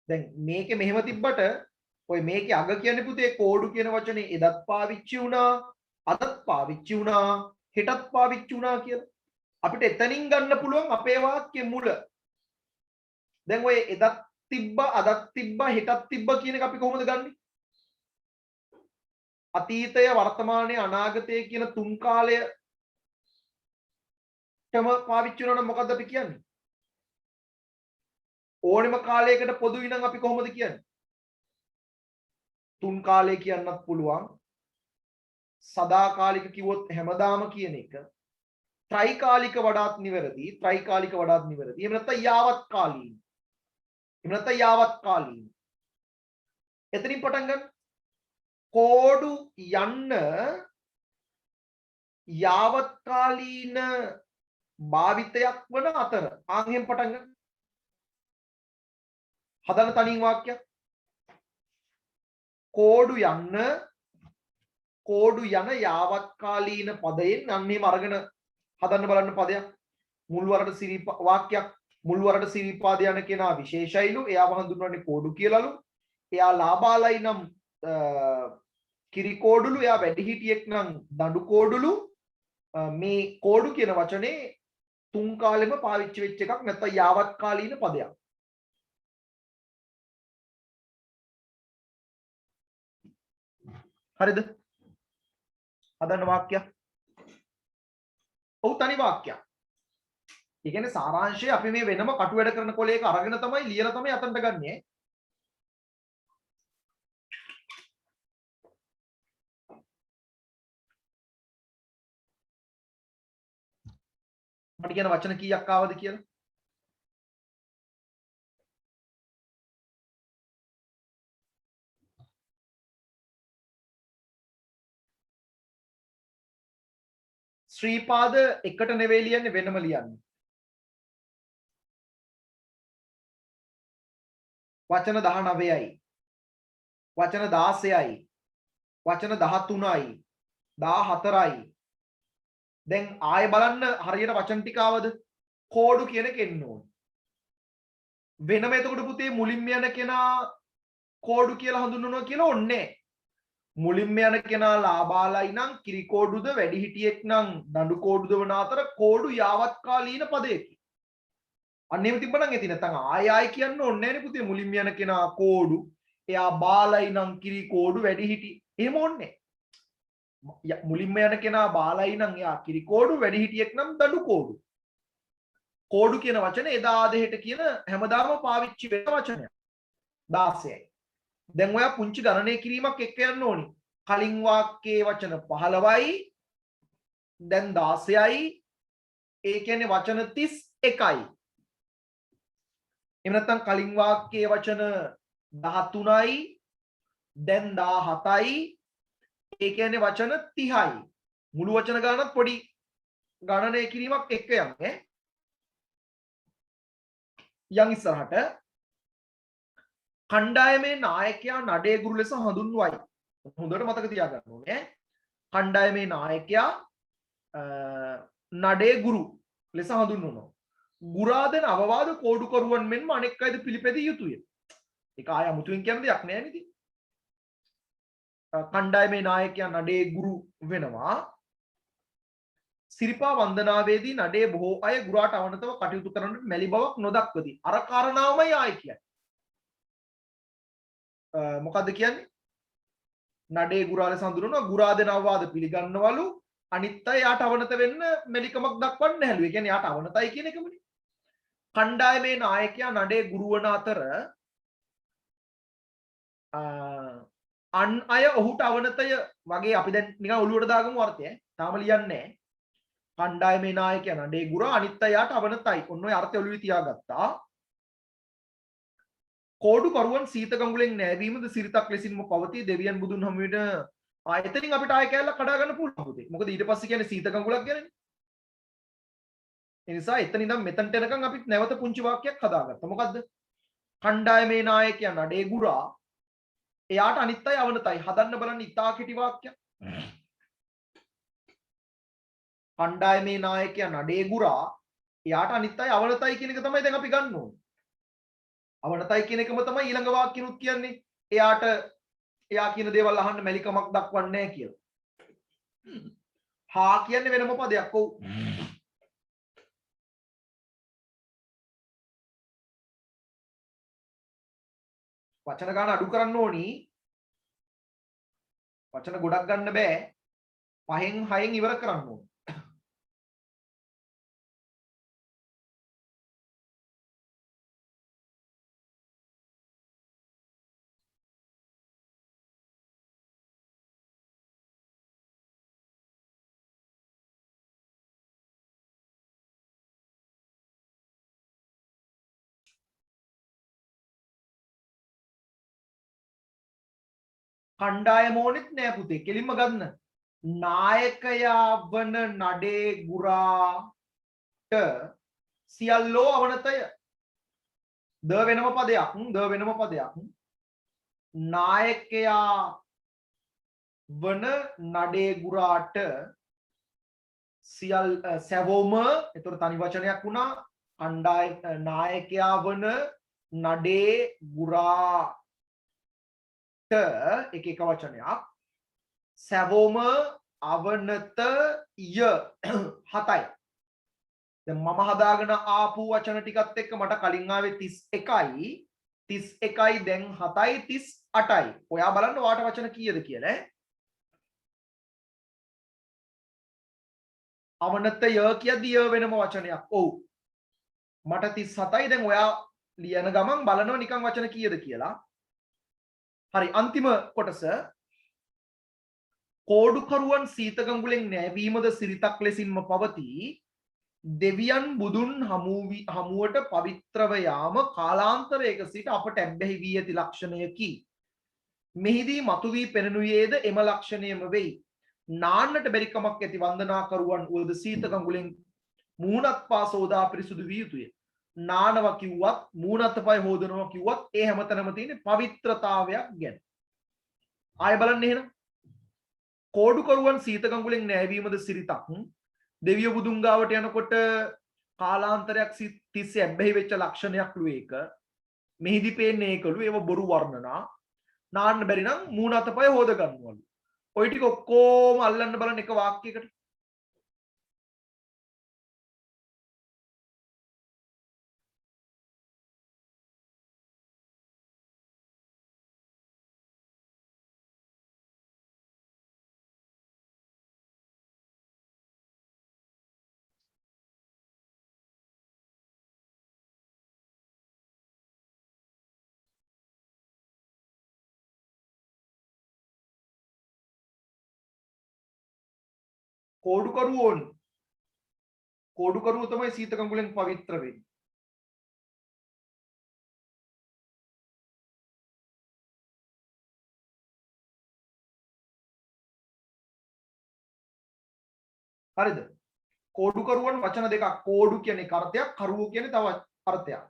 දැන් මේකේ මෙහෙම තිබ්බට ඔය මේකේ අග කියන්නේ පුතේ කෝඩු කියන වචනේ එදත් පාවිච්චි වුණා අදත් පාවිච්චි වුණා හෙටත් පාවිච්චි වුණා කියලා. අපිට එතනින් ගන්න පුළුවන් අපේ වාක්‍ය මුල. දැන් ඔය එදත් තිබ්බා අදත් තිබ්බා හෙටත් තිබ්බා කියන එක අපි කොහොමද ගන්නෙ? අතීතය වර්තමානය අනාගතය කියන තුන් කාලයටම පාවිච්චි වෙනවා නම් මොකද්ද අපි කියන්නේ? ඕනෙම කාලයකට පොදුයි නම් අපි කොහොමද කියන්නේ? තුන් කාලය කියන්නත් පුළුවන්. සදාකාලික කිව්වොත් හැමදාම කියන එක. ත්‍රිකාලික වඩාත් නිවැරදි. ත්‍රිකාලික වඩාත් නිවැරදි. එහෙම නැත්නම් යාවත් කාලීන. එහෙම නැත්නම් යාවත් කාලීන. එතනින් පටන් ගන්න. කෝඩු යන්න යාවත් කාලීන භාවිතයක් වන අතර ආන්ගෙන් පටන් ගන්න. හදන තනින් වාක්‍යයක්. කෝඩු යන යාවත් කාලීන පදයෙන් අන්නේම අරගෙන හදන්න බලන්න පදයක්. මුල් වරට සිරිපා වාක්‍යයක්. මුල් වරට සිරිපාද යන කෙනා විශේෂයිලු. එයාව හඳුන්වන්නේ කෝඩු කියලාලු. එයා ලාබාලයි නම් කිරි කෝඩුලු. එයා වැඩිහිටියෙක් නම් දඬු කෝඩුලු. මේ කෝඩු කියන වචනේ තුන් කාලෙම පාවිච්චි වෙච්ච එකක් නැත්නම් යාවත් කාලීන පදයක්. හරිද? හදන්න වාක්‍යයක්. ඔව් තනි වාක්‍යයක්. ඒ කියන්නේ සාරාංශය අපි මේ වෙනම කටු වැඩ කරන කොලයක අරගෙන තමයි ලියලා තමයි අතන්ට ගන්නෙ. මට කියන වචන කීයක් ආවද කියලා? ශ්‍රීපාද එකට නෙවෙයි ලියන්නේ වෙනම ලියන්නේ. වචන 19යි. වචන 16යි. වචන 13යි. 14යි. දැන් ආයෙ බලන්න හරියට වචන ටික ආවද? කෝඩු කියන එක එන්න ඕන. වෙනම එතකොට පුතේ මුලින්ම යන කෙනා කෝඩු කියලා හඳුන්වනවා කියලා ඕනේ. මුලින්ම යන කෙනා ලාබාලයි නම් කිරි කෝඩුද වැඩිහිටියෙක් නම් දඬු කෝඩුද වන අතර කෝඩු යාවත් කාලීන පදයකි. අන්නේම තිබ්බනම් ඇති නැත්නම් ආය කියන්න ඕනේ නැහැ නේ පුතේ. මුලින්ම යන කෙනා කෝඩු, එයා බාලයි නම් කිරි කෝඩු වැඩිහිටි. එහෙම ඕනේ. මුලින්ම යන කෙනා බාලයි නම් එයා කිරි කෝඩු, වැඩිහිටියෙක් නම් දඬු කෝඩු. කෝඩු කියන වචනේ එදා ආදෙහෙට කියන හැමදාම පාවිච්චි වෙන වචනයක්. 16යි. දැන් ඔයා පුංචි ගණනය කිරීමක් එක්ක යන්න ඕනි. කලින් වාක්‍යයේ වචන 15යි. දැන් 16යි. ඒ කියන්නේ වචන 31යි. එහෙම නැත්නම් කලින් වාක්‍යයේ වචන 13යි. දැන් 17යි. ඒ කියන්නේ වචන 30යි. මුළු වචන ගණනත් පොඩි ගණනය කිරීමක් එක්ක යන්නේ. යන් ඉස්සරහට කණ්ඩායමේ නායකයා නඩේ ගුරු ලෙස හඳුන්වයි. හොඳට මතක තියාගන්න ඕනේ. කණ්ඩායමේ නායකයා නඩේ ගුරු ලෙස හඳුන්වනවා. ගුරාදෙන අවවාද කෝඩුකරුවන් මෙන්ම අනෙක් අයද පිළිපැදිය යුතුය. ඒක ආය අමුතුවෙන් කියන දෙයක් නෑ නේද? කණ්ඩායමේ නායකයා නඩේ ගුරු වෙනවා. සිරිපා වන්දනාවේදී නඩේ බොහෝ අය ගුරාට අවනතව කටයුතු කරන්නට මැලි බවක් නොදක්වති. අර කාරණාවමයි ආයි කියන්නේ. මොකද්ද කියන්නේ? නඩේ ගුරා ලෙස හඳුන්වනවා. ගුරා දෙන අවවාද පිළිගන්නවලු. අනිත් අය යාට අවනත වෙන්න මෙලිකමක් දක්වන්නේ නැහැලු. ඒ කියන්නේ යාට අවනතයි කියන එකමනේ. කණ්ඩායමේ නායකයා නඩේ ගුරු වන අතර අන් අය ඔහුට අවනතය වගේ අපි දැන් නිකන් ඔළුවට දාගමු අර්ථය. තාම ලියන්නේ නැහැ. කණ්ඩායමේ නායකයා නඩේ ගුරා අනිත් අය යාට අවනතයි. ඔන්න ඔය අර්ථය ඔළුවේ තියාගත්තා. කෝඩු කරුවන් සීත ගඟුලෙන් නෑවීමද සිරිතක් ලෙසින්ම පවතී. දෙවියන් බුදුන් හමුවෙන එතනින් අපිට ආය කැලලක් කඩා ගන්න පුළුවන් පුතේ. මොකද ඊට පස්සේ කියන්නේ සීත ගඟුලක් ගැනනේ. ඒ නිසා එතන ඉඳන් මෙතනට එනකන් අපි නැවත පුංචි වාක්‍යයක් හදාගත්තා. මොකද්ද? කණ්ඩායමේ නායකයා නඩේ ගුරා එයාට අනිත් අය අවනතයි. හදන්න බලන්න ඉතා කෙටි වාක්‍යයක්. කණ්ඩායමේ නායකයා නඩේ ගුරා එයාට අනිත් අය අවනතයි කියන එක තමයි දැන් අපි ගන්න ඕනේ. අවනතයි කියන එකම තමයි ඊළඟ වාක්‍යෙනුත් කියන්නේ. එයා කියන දේවල් අහන්න මැලිකමක් දක්වන්නේ නැහැ කියලා. හා කියන්නේ වෙනම පදයක්. ඔව්. වචන ගන්න අඩු කරන්න ඕනි. වචන ගොඩක් ගන්න බෑ. 5න් 6න් ඉවර කරන්න ඕනේ. කණ්ඩායම ඕනෙත් නෑ පුතේ. කෙලින්ම ගන්න. නායකයා වන නඩේ ගුරාට සියල්ලෝ අවනතය. ද වෙනම පදයක්. ද වෙනම පදයක්. නායකයා වන නඩේ ගුරාට සියල් සැවොම එතකොට තනි වචනයක් වුණා. නායකයා වන නඩේ ගුරාට එක එක වචනයක්. සැවොම අවනත ය 7යි. දැන් මම හදාගෙන ආපු වචන ටිකත් එක්ක මට කලින් ආවේ 31යි 31යි දැන් 7යි 38යි. ඔයා බලන්න වාට වචන කීයද කියලා ඈ. අවනත ය කියද්දී ය වෙනම වචනයක්. ඔව්. මට 37යි දැන් ඔයා ලියන ගමන් බලනවා නිකන් වචන කීයද කියලා. හරි අන්තිම කොටස කෝඩුකරුවන් සීතගඟුලෙන් නැවීමද සිරිතක් ලෙසින්ම පවතී. දෙවියන් බුදුන් හමුවට පවිත්‍රව යාම කාලාන්තරයක සිට අපට ඇබ්බැහි වී ඇති ලක්ෂණයකි. මෙහිදී මතුවී පෙනෙනුයේද එම ලක්ෂණයම වෙයි. නාන්නට බැරි කමක් ඇති වන්දනාකරුවන් වුවද සීතගඟුලෙන් මූණත් පා සෝදා පිරිසුදු විය යුතුය. නානවා කිව්වත් මූණත් පය හොදනවා කිව්වත් ඒ හැමතැනම තියෙන පවිත්‍රතාවයක් ගැන. ආයෙ බලන්න එහෙනම්. කෝඩුකරුවන් සීතගඟුලෙන් නෑවීමද සිරිතක්. දෙවිය බුදුන් ගාවට යනකොට කාලාන්තරයක් තිස්සේ ඇබ්බැහි වෙච්ච ලක්ෂණයක්ලු ඒක. මෙහිදී පේන්නේ ඒකලු. ඒව බොරු වර්ණනා. නාන්න බැරි නම් මූණ අතපය හොද ගන්නවලු. ඔය ටික ඔක්කොම අල්ලන්න බලන්න එක වාක්‍යයකට. කෝඩුකරුවෝ තමයි සීතකඟුලෙන් පවිත්‍ර වෙන්නේ. හරිද? කෝඩුකරුවන් වචන දෙකක්. කෝඩු කියන්නේ අර්ථයක්, කරුවෝ කියන්නේ තව අර්ථයක්.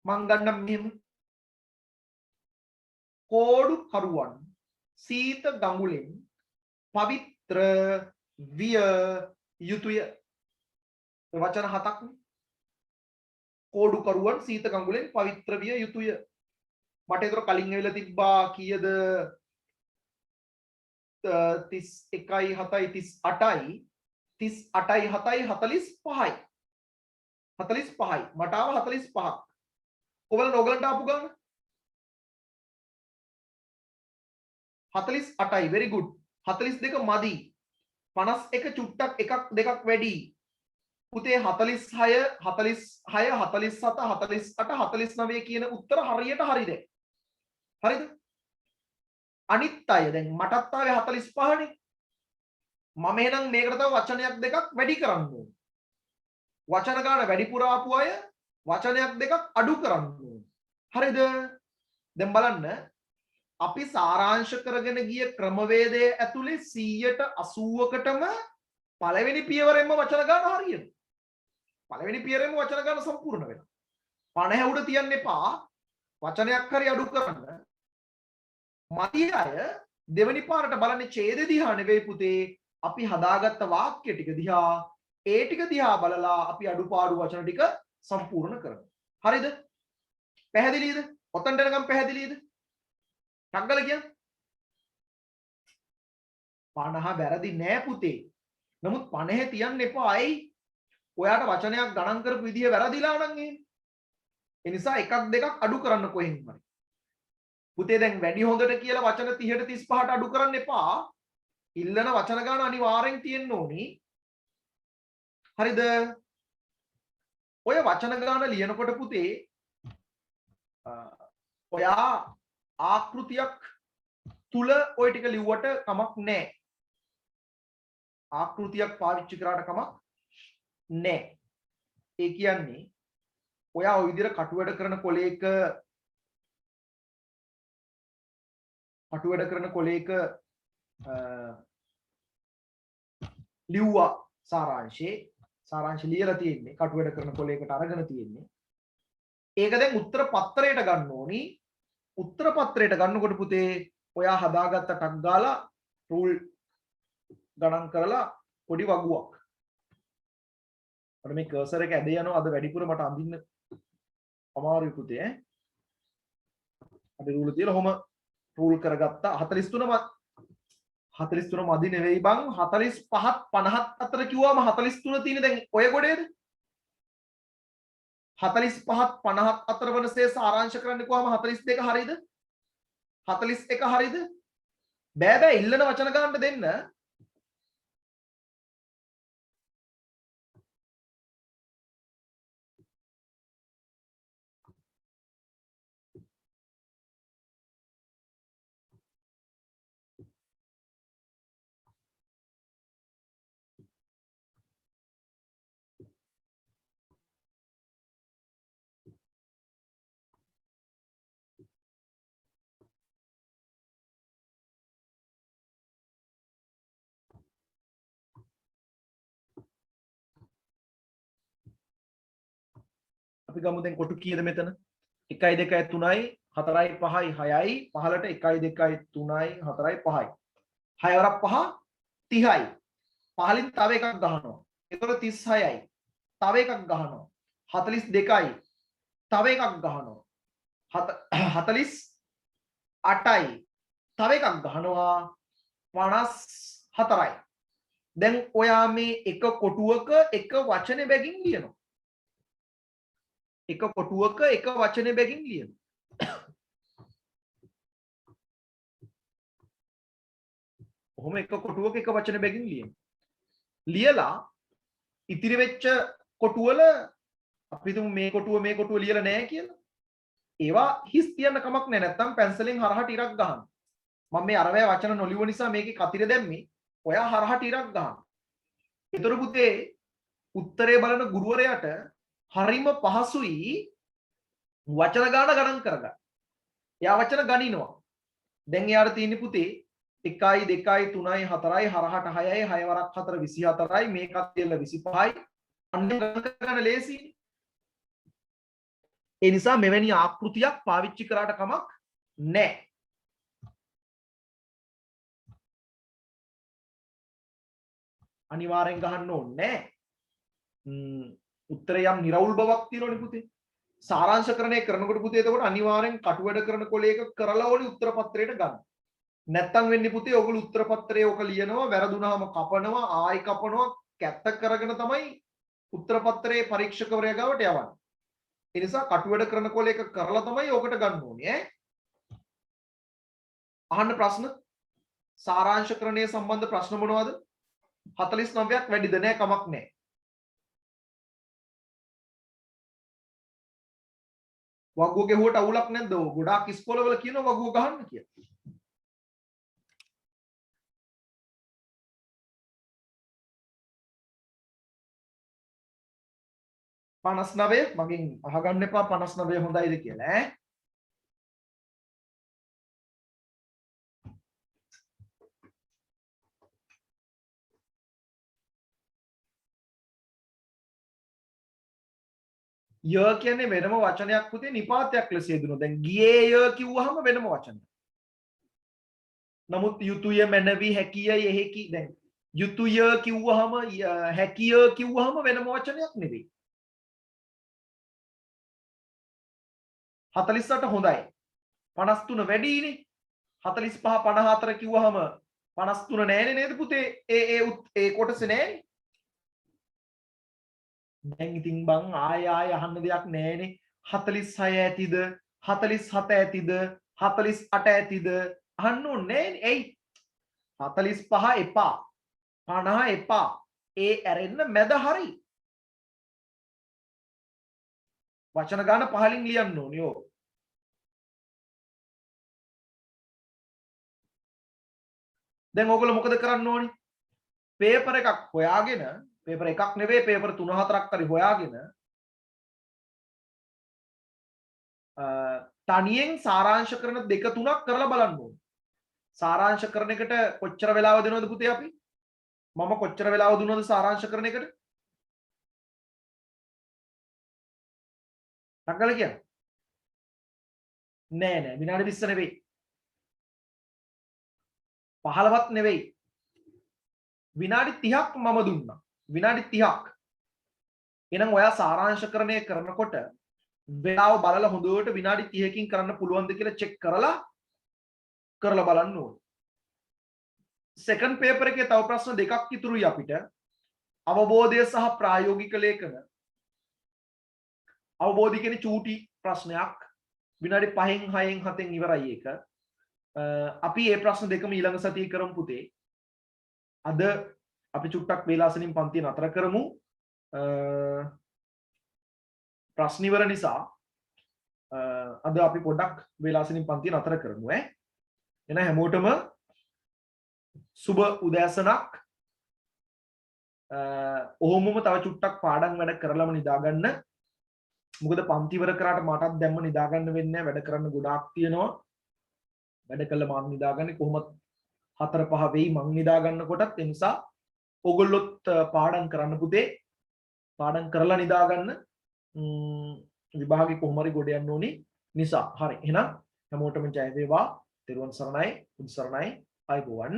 මං ගන්නම් මෙහෙම. කෝඩුකරුවන් සීත ගඟුලෙන් පවිත්‍ර විය යුතුය. වචන හතක්. කෝඩුකරුවන් සීත ගඟුලෙන් පවිත්‍ර විය යුතුය. මට ඒතර කලින් ඇවිල්ලා තිබ්බා කීයද? 31යි 7යි 38යි 38යි 7යි 45යි 45යි මට ආව 45ක්. ඔයගලන්ට ආපු ගන්න 48යි. very good. 42 මදි. 51 චුට්ටක් එකක් දෙකක් වැඩි. පුතේ 46 46 47 48 49 කියන උත්තර හරියට හරිද? හරිද? අනිත් අය දැන් මටත් ආවේ 45නේ. මම එහෙනම් මේකට තව වචනයක් දෙකක් වැඩි කරන්න ඕනේ. වචන ගන්න වැඩිපුර ආපු අය වචනයක් දෙකක් අඩු කරන්න ඕනේ. හරිද? දැන් බලන්න අපි සාරාංශ කරගෙන ගිය ක්‍රමවේදයේ ඇතුලේ 180කටම පළවෙනි පියවරෙන්ම වචන ගන්න හරියද? පළවෙනි පියවරෙන්ම වචන ගන්න සම්පූර්ණ වෙනවා. 50 උඩ තියන්න එපා. වචනයක් හරි අඩු කරන්න. මතිය අය දෙවෙනි පාරට බලන්නේ ඡේද දිහා නෙවෙයි පුතේ. අපි හදාගත්ත වාක්‍ය ටික දිහා, ඒ ටික දිහා බලලා අපි අඩුපාඩු වචන ටික සම්පූර්ණ කරනවා. හරිද? පැහැදිලිද? ඔතනට එනකම් පැහැදිලිද? ටග්ගල කියන්නේ 50 වැරදි නෑ පුතේ. නමුත් 50 තියන්න එපා. අයි ඔයාට වචනයක් ගණන් කරපු විදිය වැරදිලා නම් එහෙම. ඒ නිසා එකක් දෙකක් අඩු කරන්න කොහෙන් හරි. පුතේ දැන් වැඩි හොඳට කියලා වචන 30ට 35ට අඩු කරන්න එපා. ඉල්ලන වචන ගන්න අනිවාර්යෙන් තියෙන්න ඕනි. හරිද? ඔය වචන ගන්න ලියනකොට පුතේ ඔයා ආකෘතියක් තුල ওই ටික ලිව්වට කමක් නැහැ. ආකෘතියක් පාවිච්චි කරාට කමක් නැහැ. ඒ කියන්නේ ඔයා ওই විදිහට කටු වැඩ කරන කොලේක ලිව්වා සාරාංශය ලියලා තියෙන්නේ කටු වැඩ කරන කොලයකට අරගෙන තියෙන්නේ. ඒක දැන් උත්තර පත්‍රයට ගන්න ඕනි. උත්තර පත්‍රයට ගන්නකොට පුතේ ඔයා හදාගත්ත ටක් ගාලා රූල් ගණන් කරලා පොඩි වගුවක්. අර මේ කර්සර් එක ඇද යනවා අද වැඩිපුර මට අඳින්න අමාරුයි පුතේ ඈ. අපි රූල් තියලා කොහොම රූල් කරගත්තා 43 මදි නෙවෙයි බං 45ත් 50ත් අතර කිව්වම 43 තියෙන දැන් ඔය ගොඩේද 45ත් 50ත් අතර වනසේ සාරාංශ කරන්න කිව්වම 42 හරියද 41 හරියද බෑ ඉල්ලන වචන ගන්න දෙන්න අපි ගමු දැන් කොටු කීයද මෙතන 1 2 3යි 4යි 5යි 6යි 15ට 1 2 3යි 4යි 5යි 6 වරක් 5 30යි 15න් තව එකක් ගහනවා එතකොට 36යි තව එකක් ගහනවා 42යි තව එකක් ගහනවා 48යි තව එකක් ගහනවා 54යි දැන් ඔයා මේ එක කොටුවක එක වචනේ බැගින් ලියනවා එක කොටුවක එක වචනේ බැගින් ලියන. කොහොම එක කොටුවක එක වචනේ බැගින් ලියන. ලියලා ඉතිරි වෙච්ච කොටුවල අපි තුමු මේ කොටුව ලියලා නැහැ කියලා. ඒවා හිස් තියන්න කමක් නැහැ. නැත්තම් පැන්සලෙන් හරහට ඉරක් ගහන්න. මම මේ අරවැය වචන නොලියුව නිසා මේකේ කතිර දැම්මේ. ඔයා හරහට ඉරක් ගහන්න. ඊතර පුතේ උත්තරේ බලන ගුරුවරයාට හරිම පහසුයි වචන ගණන් කරගන්න. එයා වචන ගණිනවා. දැන් එයාට තියෙන්නේ පුතේ 1යි 2යි 3යි 4යි හරහට 6යි 6 වරක් 4 24යි මේකත් කියලා 25යි අන්න ගණන් කරගන්න ලේසියි. ඒ නිසා මෙවැනි ආකෘතියක් පාවිච්චි කරාට කමක් නැහැ. අනිවාර්යෙන් ගහන්න ඕනේ නැහැ. උත්තරේ යම් නිර්වුල් බවක් තියෙනවනේ පුතේ. සාරාංශකරණය කරනකොට පුතේ එතකොට අනිවාර්යෙන් කටු වැඩ කරන කොලයක කරලා ඕනි උත්තර පත්‍රයට ගන්න. නැත්තම් වෙන්නේ පුතේ ඔයගොල්ලෝ උත්තර පත්‍රයේ ඔක ලියනවා වැරදුනහම කපනවා ආයි කපනවා කැත්ත කරගෙන තමයි උත්තර පත්‍රයේ පරීක්ෂකවරයා ගාවට යවන්නේ. ඒ නිසා කටු වැඩ කරන කොලයක කරලා තමයි ඔකට ගන්න ඕනේ ඈ. අහන්න ප්‍රශ්න සාරාංශකරණය සම්බන්ධ ප්‍රශ්න මොනවද? 49ක් වැඩිද නැහැ කමක් නැහැ. වගුව ගෙහුවට අවුලක් නැද්ද? ගොඩාක් ඉස්කෝලවල කියනවා වගුව ගහන්න කියලා. පනස් 9 මගෙන් අහගන්න එපා 59 හොඳයිද කියලා ඈ. ය කියන්නේ වෙනම වචනයක් පුතේ නිපාතයක් ලෙස යෙදුණා. දැන් ගියේ ය කිව්වහම වෙනම වචනයක්. නමුත් යුතුය මැනවි හැකිය එහෙකි දැන් යුතුය කිව්වහම හැකිය කිව්වහම වෙනම වචනයක් නෙවෙයි. 48 හොඳයි. 53 වැඩිනේ. 45 54 කිව්වහම 53 නෑනේ නේද පුතේ? ඒ කොටස නෑනේ. දැන් ඉතින් බං ආය අහන්න දෙයක් නෑනේ. 46 ඇතිද? 47 ඇතිද? 48 ඇතිද? අහන්න ඕනේ නෑනේ. එයි 45 එපා. 50 එපා. ඒ ඇරෙන්න මැද හරි. වචන ගන්න පහලින් ලියන්න ඕනේ ඕ. දැන් ඕගොල්ලෝ මොකද කරන්න ඕනේ? පේපර් එකක් හොයාගෙන පේපර් එකක් නෙවෙයි පේපර් 3-4ක් හරි හොයාගෙන තනියෙන් සාරාංශ කරන දෙක තුනක් කරලා බලන්න ඕනේ. සාරාංශ කරන එකට කොච්චර වෙලාව දෙනවද පුතේ අපි? මම කොච්චර වෙලාව දුන්නද සාරාංශ කරන එකට? ටක්කල කියන්න. නෑ විනාඩි 20 නෙවෙයි. 15ක් නෙවෙයි. විනාඩි 30ක් මම දුන්නා. විනාඩි 30ක්. එහෙනම් ඔයා සාරාංශකරණය කරනකොට වෙලාව බලලා හොඳට විනාඩි 30කින් කරන්න පුළුවන්ද කියලා චෙක් කරලා බලන්න ඕනේ. සෙකන්ඩ් පේපර් එකේ තව ප්‍රශ්න දෙකක් ඉතුරුයි අපිට. අවබෝධය සහ ප්‍රායෝගික ලේඛන. අවබෝධය කියන්නේ චූටි ප්‍රශ්නයක්. විනාඩි 5න් 6න් 7න් ඉවරයි ඒක. අපි මේ ප්‍රශ්න දෙකම ඊළඟ සතියේ කරමු පුතේ. අද අපි චුට්ටක් වේලාසනින් පන්තිය නතර කරමු. ප්‍රශ්න ඉවර නිසා අද අපි පොඩ්ඩක් වේලාසනින් පන්තිය නතර කරමු ඈ. එහෙනම් හැමෝටම සුබ උදෑසනක්. ඔහොමම තව චුට්ටක් පාඩම් වැඩ කරලම නිදාගන්න. මොකද පන්ති ඉවර කරාට මටත් දැම්ම නිදාගන්න වෙන්නේ නැහැ. වැඩ කරන්න ගොඩාක් තියෙනවා. වැඩ කළා මාත් නිදාගන්නේ කොහොමද 4-5 වෙයි මං නිදාගන්න කොටත්. ඒ නිසා ඔයගොල්ලොත් පාඩම් කරන්න පුතේ. පාඩම් කරලා නිදාගන්න. විභාගේ කොහොම හරි ගොඩ යන්න ඕනි නිසා. හරි. එහෙනම් හැමෝටම ජය වේවා. තෙරුවන් සරණයි. බුදු සරණයි. ආයුබෝවන්.